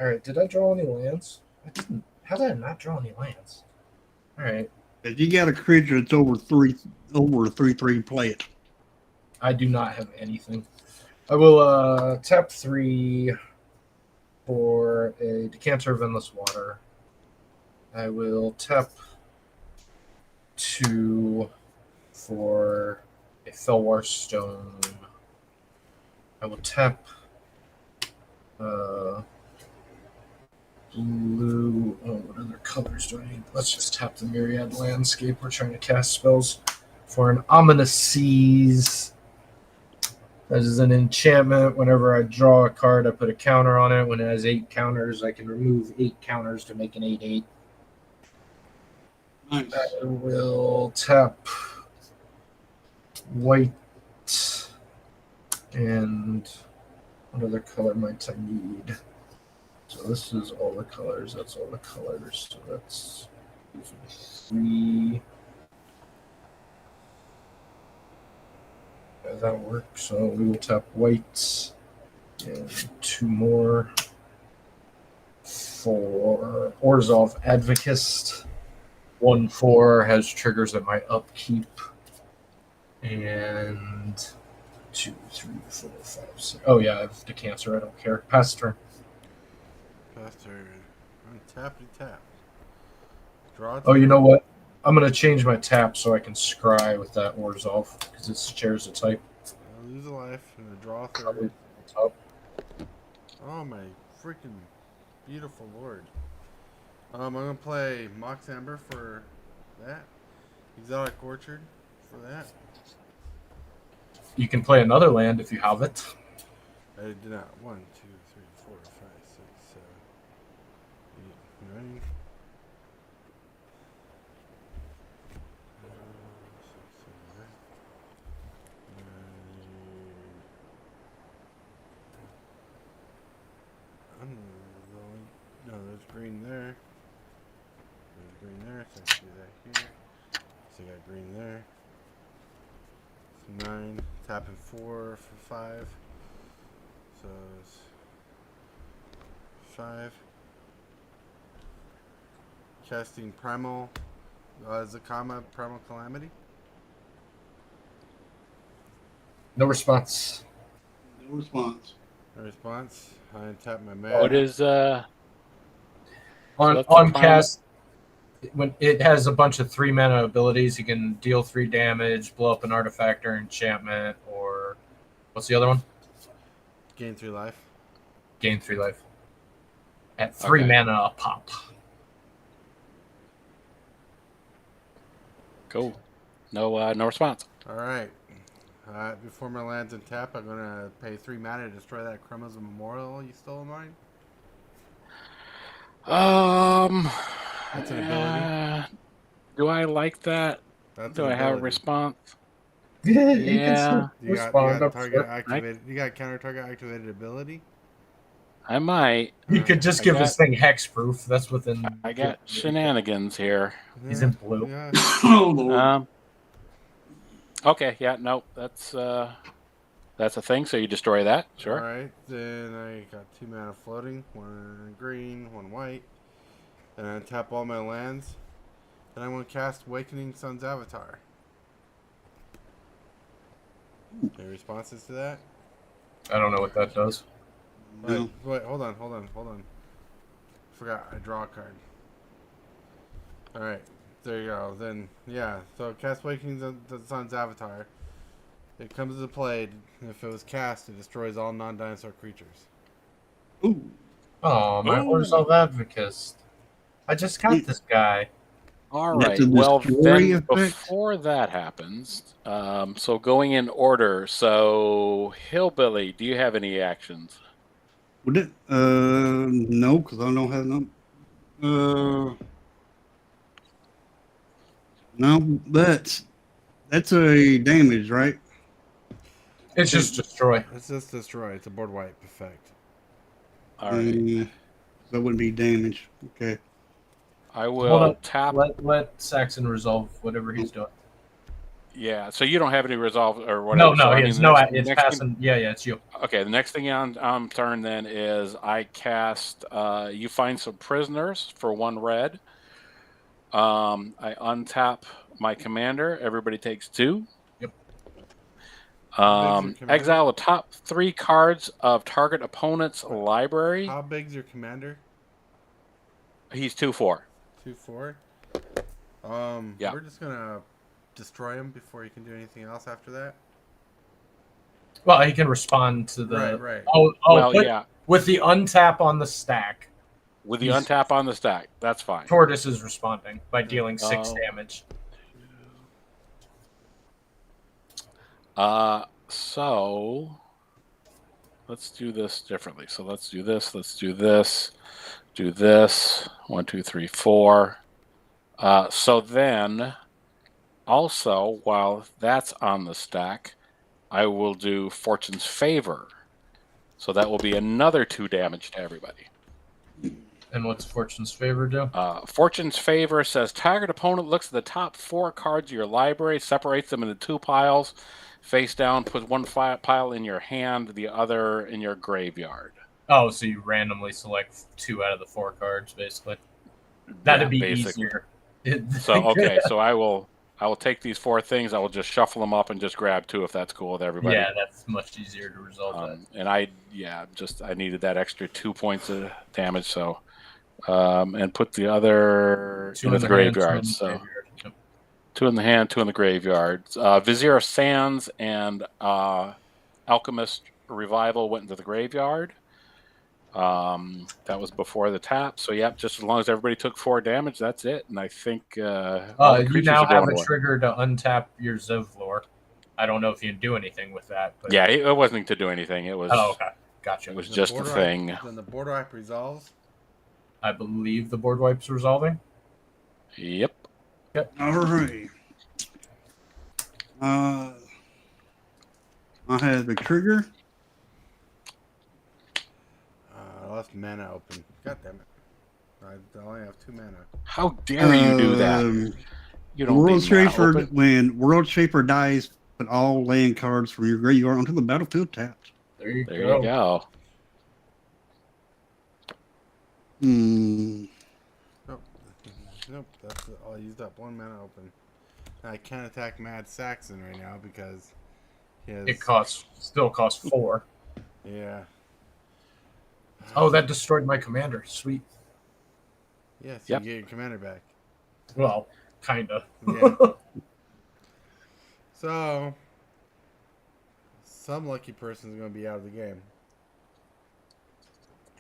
All right, did I draw any lands? I didn't How did I not draw any lands? All right. If you got a creature that's over 3/3, play it. I do not have anything. I will tap 3 for a Decanter of Endless Water. I will tap 2 for a Felwar Stone. I will tap blue. Oh, what other colors do I need? Let's just tap the Myriad Landscape. We're trying to cast spells for an Ominous Seas. That is an enchantment. Whenever I draw a card, I put a counter on it. When it has 8 counters, I can remove 8 counters to make an 8/8. Nice. I will tap white and what other color might I need? So this is all the colors. That's all the colors. So that's 3. Yeah, that works. So we will tap white and 2 more for Orzhov Advocist. 1/4 has triggers at my upkeep. And 2, 3, 4, 5, 6. Oh yeah, I have the cancer. I don't care. Pass turn. Pass turn. Untap and tap. Draw. Oh, you know what? I'm gonna change my tap so I can scry with that Orzhov because it shares a type. I'll lose a life and a draw Probably third. top. Oh my freaking beautiful lord. I'm gonna play Mox Amber for that. Exotic Orchard for that. You can play another land if you have it. I did not. 1, 2, 3, 4, 5, 6, 7, 8, 9. No, there's green there. There's green there, so I can do that here. So I got green there. So 9. Tapping 4 for 5. So it's 5. Casting Primal Zakama Primal Calamity. No response. No response. No response. I untap my man. What is On that's on the primal- cast, when it has a bunch of 3 mana abilities, you can deal 3 damage, blow up an artifact or enchantment, or what's the other one? Gain 3 life. Gain 3 life. At 3 Okay. mana a pop. Cool. No response. Alright. Before my lands and tap, I'm gonna pay 3 mana to destroy that Chroma's Memorial you stole of mine. That's an ability. Do I like that? That's Do an I have a ability. response? You can Yeah. still You got respond. I'm target sure. activated. You got counter target activated ability. I might. You could just I give got- this thing hexproof. That's within. I got shenanigans here. He's in blue. Yeah. Oh Lord. Okay, yeah, no, that's a thing. So you destroy that, sure. Alright, then I got 2 mana floating, 1 green, 1 white. And I tap all my lands. Then I'm going to cast Awakening Sun's Avatar. Any responses to that? I don't know what that does. No. Wait, hold on. Forgot, I draw a card. Alright, there you go. Then, yeah, so cast Awakening the Sun's Avatar. It comes into play. If it was cast, it destroys all non-dinosaur creatures. Ooh. Oh, my Ooh. Orzhov Advocist. I just got this guy. All That's right. a Well, destroy then effect? before that happens, so going in order. So Hillbilly, do you have any actions? Would it? No, because I don't have no. No, that's a damage, right? It's just destroy. It's just destroy. It's a board wipe effect. All right. So that wouldn't be damage. Okay. I Hold will on. tap. Let Saxon resolve whatever he's doing. Yeah, so you don't have any resolve or whatever. No, so, I it's mean, no. the It's next passing. thing, Yeah, it's you. okay, the next thing on turn then is I cast. You find some prisoners for 1 red. I untap my commander. Everybody takes 2. Yep. How big's your commander? Exile the top 3 cards of target opponent's library. How big's your commander? He's 2/4. 2/4. Yeah. We're just gonna destroy him before he can do anything else after that. Well, he can respond to the. Right. Well, yeah. With the untap on the stack, With the untap on the stack, that's fine. Tortoise is responding by dealing 6 damage. So let's do this differently. So let's do this. Let's do this. Do this. 1, 2, 3, 4. So then, also, while that's on the stack, I will do Fortune's Favor. So that will be another 2 damage to everybody. And what's Fortune's Favor do? Fortune's Favor says target opponent looks at the top 4 cards of your library, separates them into 2 piles, face down, puts 1 pile in your hand, the other in your graveyard. Oh, so you randomly select 2 out of the 4 cards, basically. That'd be easier. So okay, so I will take these 4 things. I will just shuffle them up and just grab 2 if that's cool with everybody. Yeah, that's much easier to resolve that. And I needed that extra 2 points of damage, so and put the other 2 in the graveyard. So 2 in the hand, 2 in the graveyard. Vizier of Sands and Alchemist Revival went into the graveyard. That was before the tap. So yep, just as long as everybody took 4 damage, that's it. And I think you now have a trigger to untap your Zevlor. I don't know if you can do anything with that. But... Yeah, it wasn't to do anything. It was. Oh, okay, gotcha. It was just a thing. Then the board wipe resolves. I believe the board wipe's resolving. Yep. All right. I have the trigger. I left mana open. God damn it. I only have 2 mana. How dare you do that? You don't World leave mana Shaper, open. when World Shaper dies, put all land cards from your graveyard onto the battlefield tapped. There you There you go. Nope. I used up 1 mana open. I can't attack Mad Saxon right now because he has... It still costs 4. Yeah. Oh, that destroyed my commander. Sweet. Yes, Yep. you get your commander back. Well, kinda. Yeah. So, some lucky person's going to be out of the game.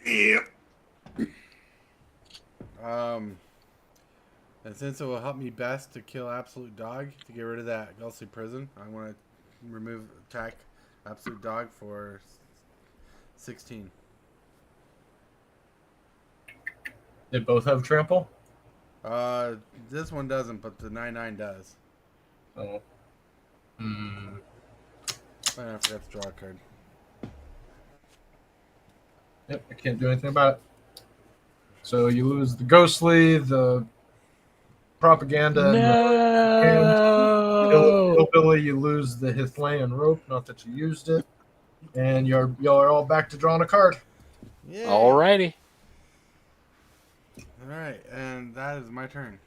Yep. And since it will help me best to kill Absolute Dog to get rid of that Ghostly Prison, I want to attack Absolute Dog for 16. They both have trample? This one doesn't, but the 9/9 does. Oh. I forgot to draw a card. Yep, I can't do anything about it. So you lose the Ghostly, the Propaganda, and the Hillbilly. You lose the Hithlayan Rope, not that you used it. And y'all are all back to drawing a card. Yeah. Alrighty. Alright, and that is my turn.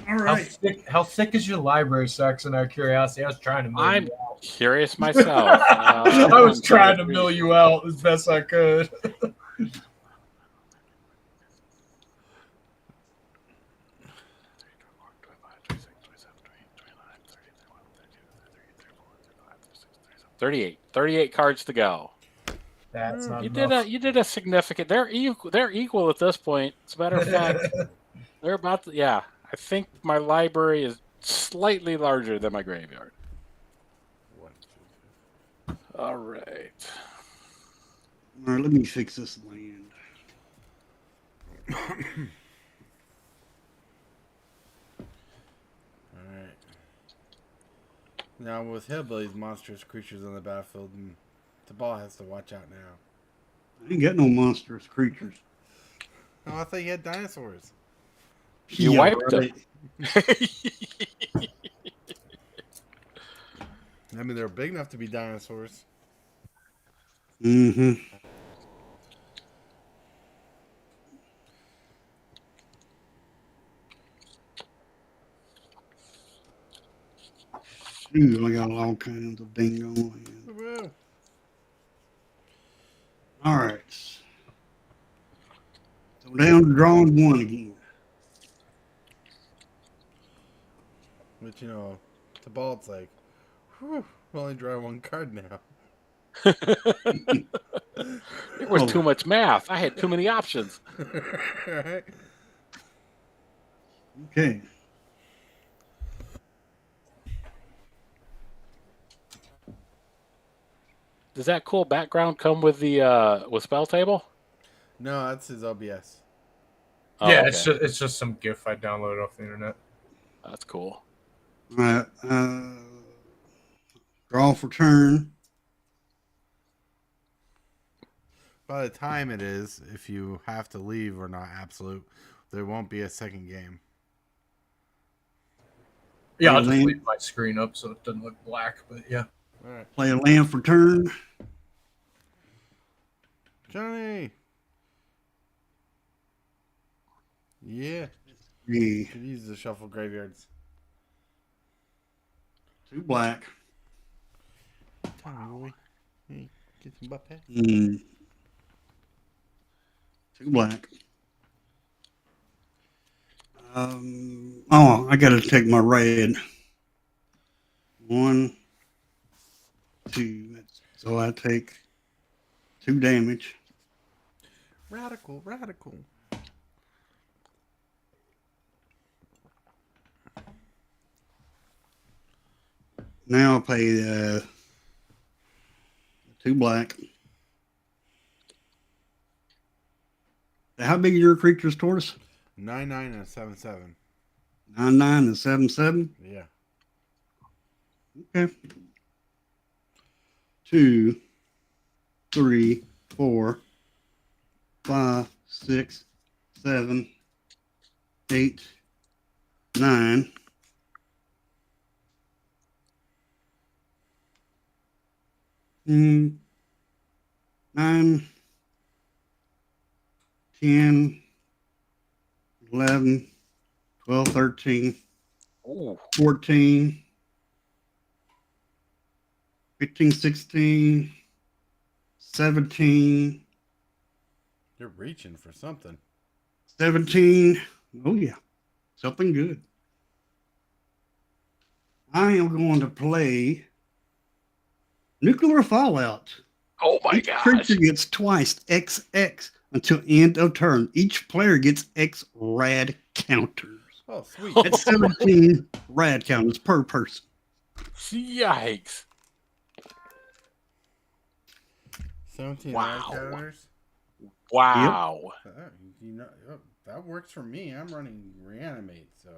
All right. How thick is your library, Saxon? Out of curiosity, I was trying to mill I'm you out. curious myself. I was trying to mill you out as best I could. $38 cards to go. That's not You enough. did a significant. They're equal at this point. As a matter of fact, they're about to, yeah. I think my library is slightly larger than my graveyard. All right. All right, let me fix this land. Alright. Now, with Hillbilly's monstrous creatures on the battlefield, and Tibalt has to watch out now. I ain't got no monstrous creatures. Oh, I thought you had dinosaurs. You Yeah, wiped right. it. I mean, they're big enough to be dinosaurs. Mm-hmm. Ooh, I got all kinds of dingo. Woo-woo. All right. So down to drawing one again. But you know, Tibalt's like, whew, we only draw one card now. There was too much math. I had too many options. Right? Okay. Does that cool background come with the with spell table? No, that's his OBS. Oh, Yeah, okay. it's just some GIF I downloaded off the internet. That's cool. All right. Draw for turn. By the time it is, if you have to leave or not absolute, there won't be a second game. Yeah, I'll Play a just land. leave my screen up so it doesn't look black. But yeah, All right, Play a land for turn. Johnny. Yeah, Three. could use the shuffle graveyards. 2 black. Tommy boy, hey, get some butt pat. 2 black. Oh, I got to take my red. 1, 2. So I take 2 damage. Radical. Now I'll play 2 black. How big are your creatures, Tortoise? 9/9 and a 7/7. 9/9 and 7/7. Yeah. Okay. 2, 3, 4, 5, 6, 7, 8, 9. Mm, 9, 10, 11, 12, 13, Ooh. 14, 15, 16, 17, You're reaching for something. 17. Oh, yeah. Something good. I am going to play Nuclear Fallout. Oh my Each gosh. creature gets twice XX until end of turn. Each player gets X rad counters. Oh, sweet. That's 17 rad counters per person. Yikes. 17 Wow. counters. Wow. You know, that works for me. I'm running reanimate, so.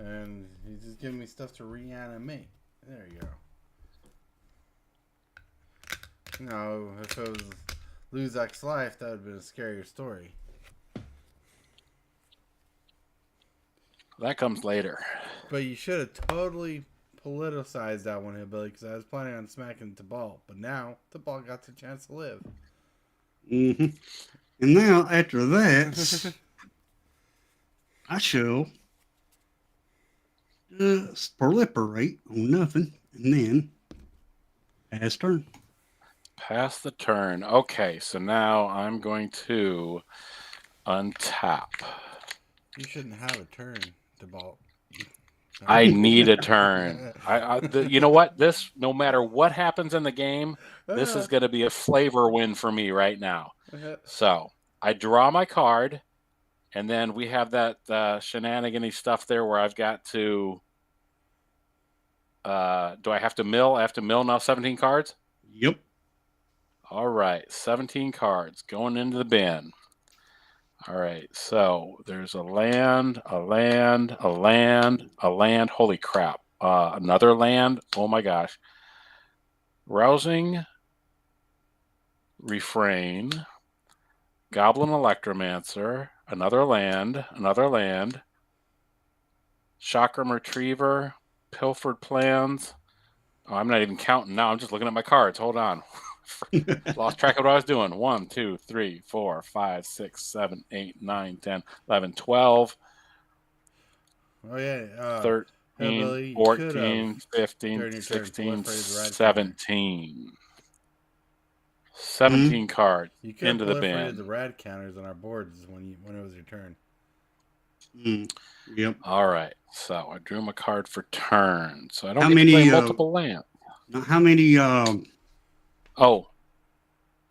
And he's just giving me stuff to reanimate. There you go. You know, if it was lose X life, that would have been a scarier story. That comes later. But you should have totally politicized that one, Hillbilly, because I was planning on smacking Tibalt. But now, Tibalt got the chance to live. Mm-hmm. And now, after that, I shall proliferate on nothing, and then pass turn. Pass the turn. Okay, so now I'm going to untap. You shouldn't have a turn, Tibalt. I need a turn. You know what? This, no matter what happens in the game, this is going to be a flavor win for me right now. So I draw my card, and then we have that shenanigan-y stuff there where I've got to. Do I have to mill? I have to mill now 17 cards? Yep. All right, 17 cards going into the bin. All right, so there's a land, a land, a land, a land. Holy crap. Another land. Oh my gosh. Rousing, Refrain, Goblin Electromancer, another land. Chakram Retriever, Pilfered Plans. Oh, I'm not even counting now. I'm just looking at my cards. Hold on. Lost track of what I was doing. 1, 2, 3, 4, 5, 6, 7, 8, 9, 10, 11, 12, Oh yeah. 13, Hillbilly, you could have 14, 15, during your turn 16, proliferated the red counter. 17. 17 cards You could into the proliferated bin. the red counters on our boards when it was your turn. Yep. All right. So I drew my card for turn. So I don't How get many, to play multiple lands. How many Oh,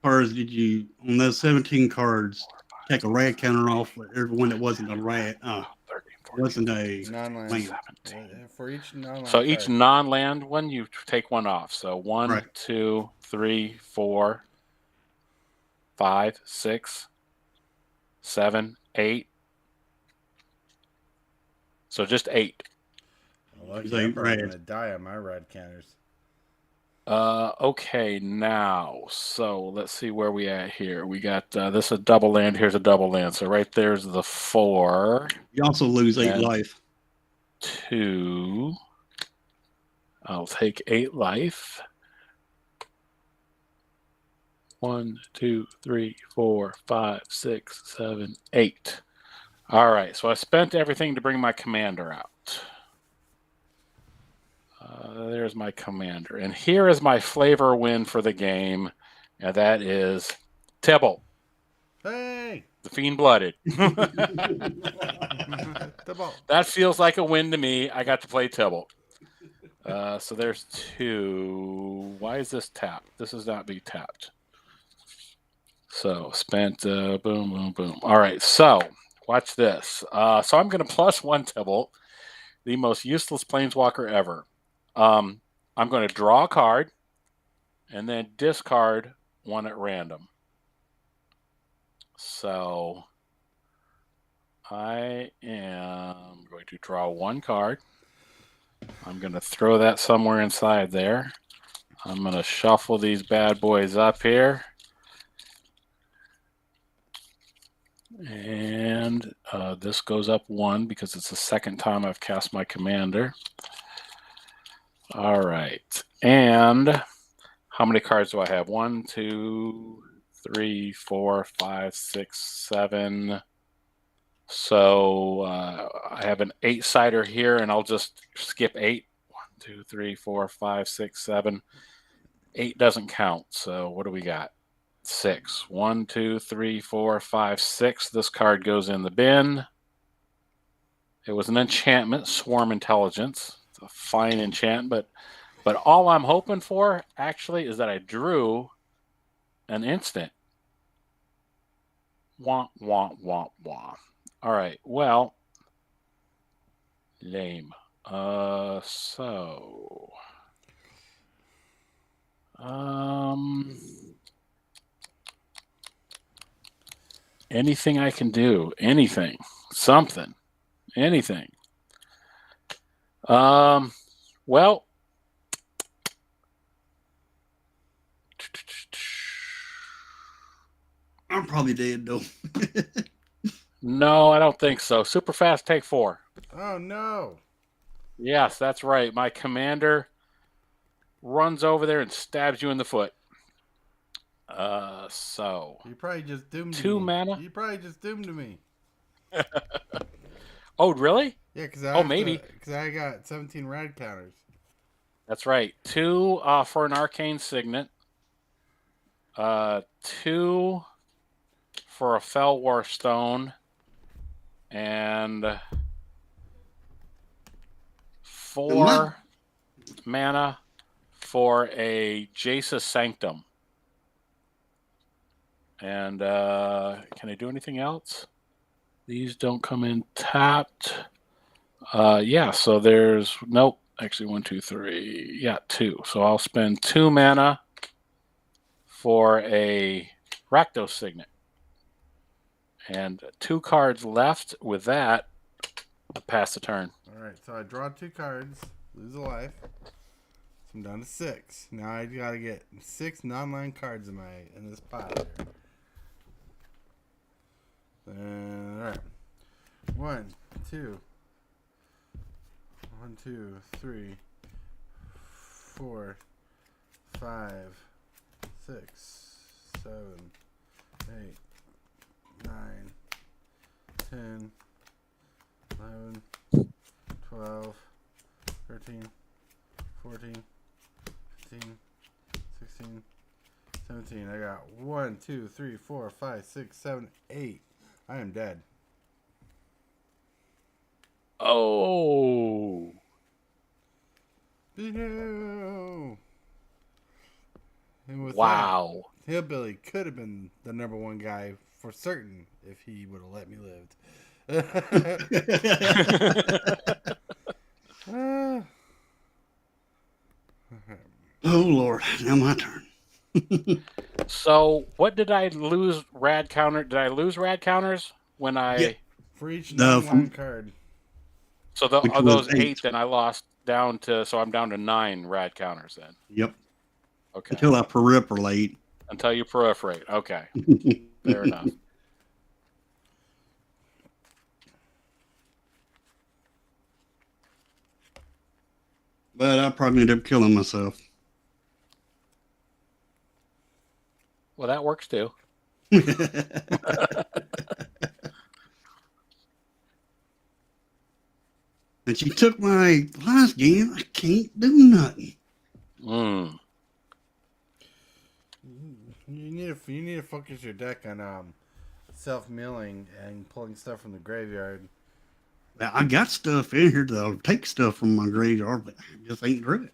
cards did you, on those 17 cards, take a red counter off for every one that wasn't a red? 13, 14, Wasn't a Non-land. land. 17. For each non-land So each card. non-land one, you take one off. So 1, Right. 2, 3, 4, 5, 6, 7, 8. So just 8. Lucky, Is I'm a probably red. going to die on my red counters. Okay, now, so let's see where we at here. We got this is a double land. Here's a double land. So right there's the 4. You also lose 8 And life. 2. I'll take 8 life. 1, 2, 3, 4, 5, 6, 7, 8. All right, so I spent everything to bring my commander out. There's my commander. And here is my flavor win for the game, and that is Tibalt, Hey! the Fiend-Blooded. Tibalt. That feels like a win to me. I got to play Tibalt. So there's 2. Why is this tapped? This is not be tapped. So spent boom, boom, boom. All right, so watch this. So I'm going to +1 Tibalt, the most useless planeswalker ever. I'm going to draw a card and then discard one at random. So I am going to draw 1 card. I'm going to throw that somewhere inside there. I'm going to shuffle these bad boys up here. And this goes up 1 because it's the second time I've cast my commander. All right. And how many cards do I have? 1, 2, 3, 4, 5, 6, 7. So I have an 8-sider here, and I'll just skip 8. 1, 2, 3, 4, 5, 6, 7. 8 doesn't count. So what do we got? 6. 1, 2, 3, 4, 5, 6. This card goes in the bin. It was an enchantment, Swarm Intelligence. It's a fine enchantment, but all I'm hoping for actually is that I drew an instant. Wah, wah, wah, wah. All right, well, lame. Anything I can do, anything, something, anything. Well, I'm probably dead, though. no, I don't think so. Super fast, take 4. Oh, no. Yes, that's right. My commander runs over there and stabs you in the foot. So You probably just doomed 2 me. mana. You probably just doomed me. Oh, really? Yeah, because maybe. Because I got 17 red counters. That's right. 2 for an arcane signet. 2 for a Fell War Stone. And 4 mana for a Jace's Sanctum. And can I do anything else? These don't come in tapped. Yeah, so there's nope. Actually, 1, 2, 3. Yeah, 2. So I'll spend 2 mana for a Rakdos Signet. And 2 cards left. With that, I pass the turn. All right, so I draw 2 cards, lose a life. So I'm down to 6. Now I got to get 6 non-land cards in this pile here. All right. 1, 2, 3, 4, 5, 6, 7, 8, 9, 10, 11, 12, 13, 14, 15, 16, 17. I got 1, 2, 3, 4, 5, 6, 7, 8. I am dead. Oh. No. And with Wow. that, Hillbilly could have been the #1 guy for certain if he would have let me live. Oh Lord, now my turn. So, what did I lose rad counter? Did I lose rad counters when I? Yeah. For each No, non-land card. So Which of was those 8, then I lost down to. So I'm down to 9 rad counters then. Yep. Okay. Until I proliferate. Until you proliferate. Okay. Fair enough. But I probably end up killing myself. Well, that works too. And she took my last game. I can't do nothing. Mm. You need to focus your deck on self-milling and pulling stuff from the graveyard. Now, I got stuff in here that'll take stuff from my graveyard, but I just ain't drew it.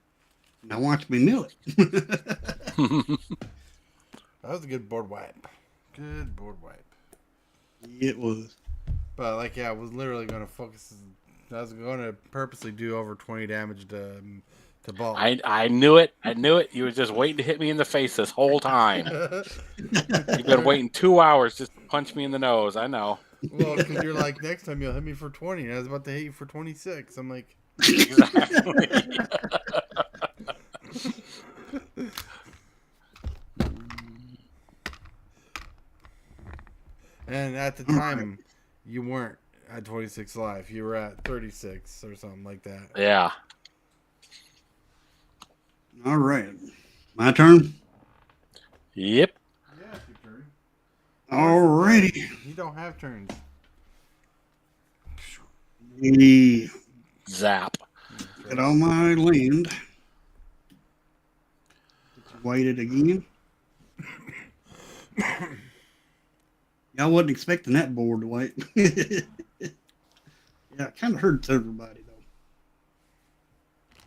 Now watch me mill it. That was a good board wipe. Good board wipe. It was. But I was literally going to focus. I was going to purposely do over 20 damage to Ball. I knew it. I knew it. You were just waiting to hit me in the face this whole time. You've been waiting 2 hours just to punch me in the nose. I know. Well, because you're like, next time you'll hit me for 20. And I was about to hit you for 26. I'm like, Exactly. and at the time, you weren't at 26 life. You were at 36 or something like that. Yeah. All right. My turn? Yep. Yeah, it's your turn. All righty. You don't have turns. Get Zap. all my land. Waited again. Y'all wasn't expecting that board to wait. Yeah, it kind of hurts everybody,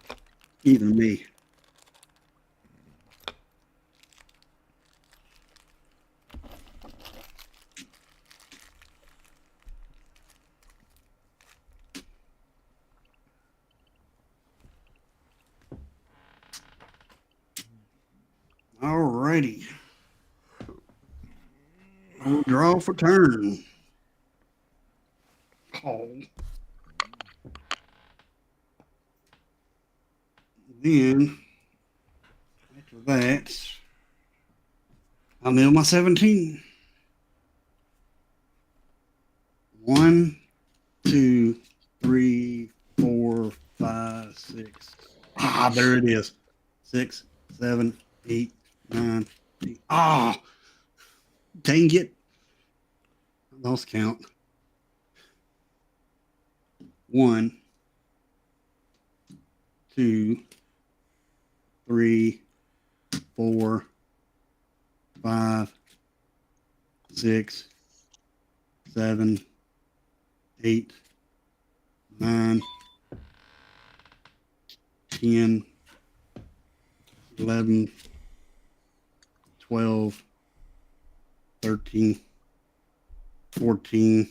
though. Even me. Alrighty. We'll draw for turn. Oh. Then, after that, I'll mill my 17. 1, 2, 3, 4, 5, 6. Ah, there it is. 6, 7, 8, 9, 10. Ah, dang it. I lost count. 1, 2, 3, 4, 5, 6, 7, 8, 9, 10, 11, 12, 13, 14,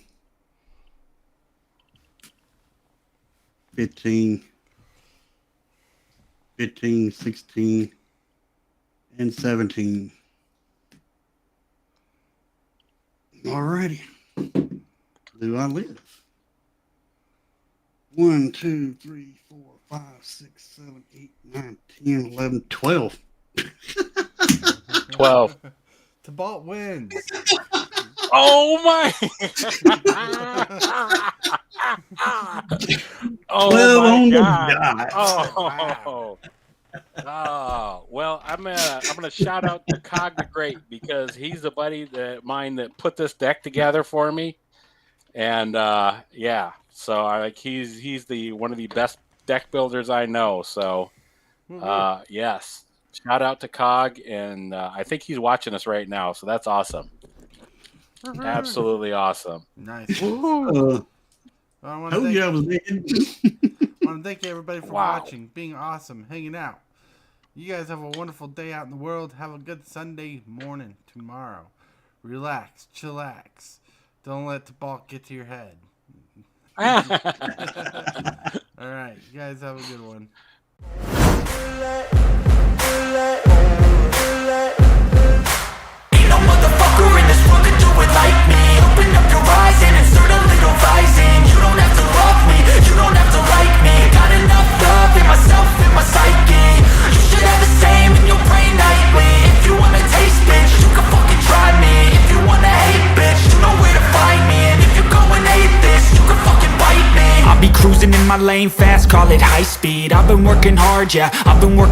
15, 16, and 17. Alrighty. Do I live? 1, 2, 3, 4, 5, 6, 7, 8, 9, 10, 11, 12. 12. Tibalt wins. Oh my! Oh 12 my on the God! dot. Oh, well, I'm gonna shout out to Cog the Great because he's the buddy that mine that put this deck together for me, and yeah, so he's the one of the best deck builders I know. So yes, shout out to Cog, and I think he's watching us right now, so that's awesome. Absolutely awesome. Nice. Uh, I want to told thank, you I was dead. thank everybody for Wow. watching, being awesome, hanging out. You guys have a wonderful day out in the world. Have a good Sunday morning tomorrow. Relax, chillax. Don't let the ball get to your head. All right, you guys have a good one. Ain't no motherfucker in this world that do it like me. Open up your eyes and insert a little rising. You don't have to love me, you don't have to like me. Got enough love in myself, in my psyche. You should have the same in your brain nightly. If you wanna taste, bitch, you can fucking try me. If you wanna hate, bitch, you know where to find me. And if you're going hate this, you can fucking bite me. I'll be cruising in my lane fast, call it high speed. I've been working hard, yeah, I've been working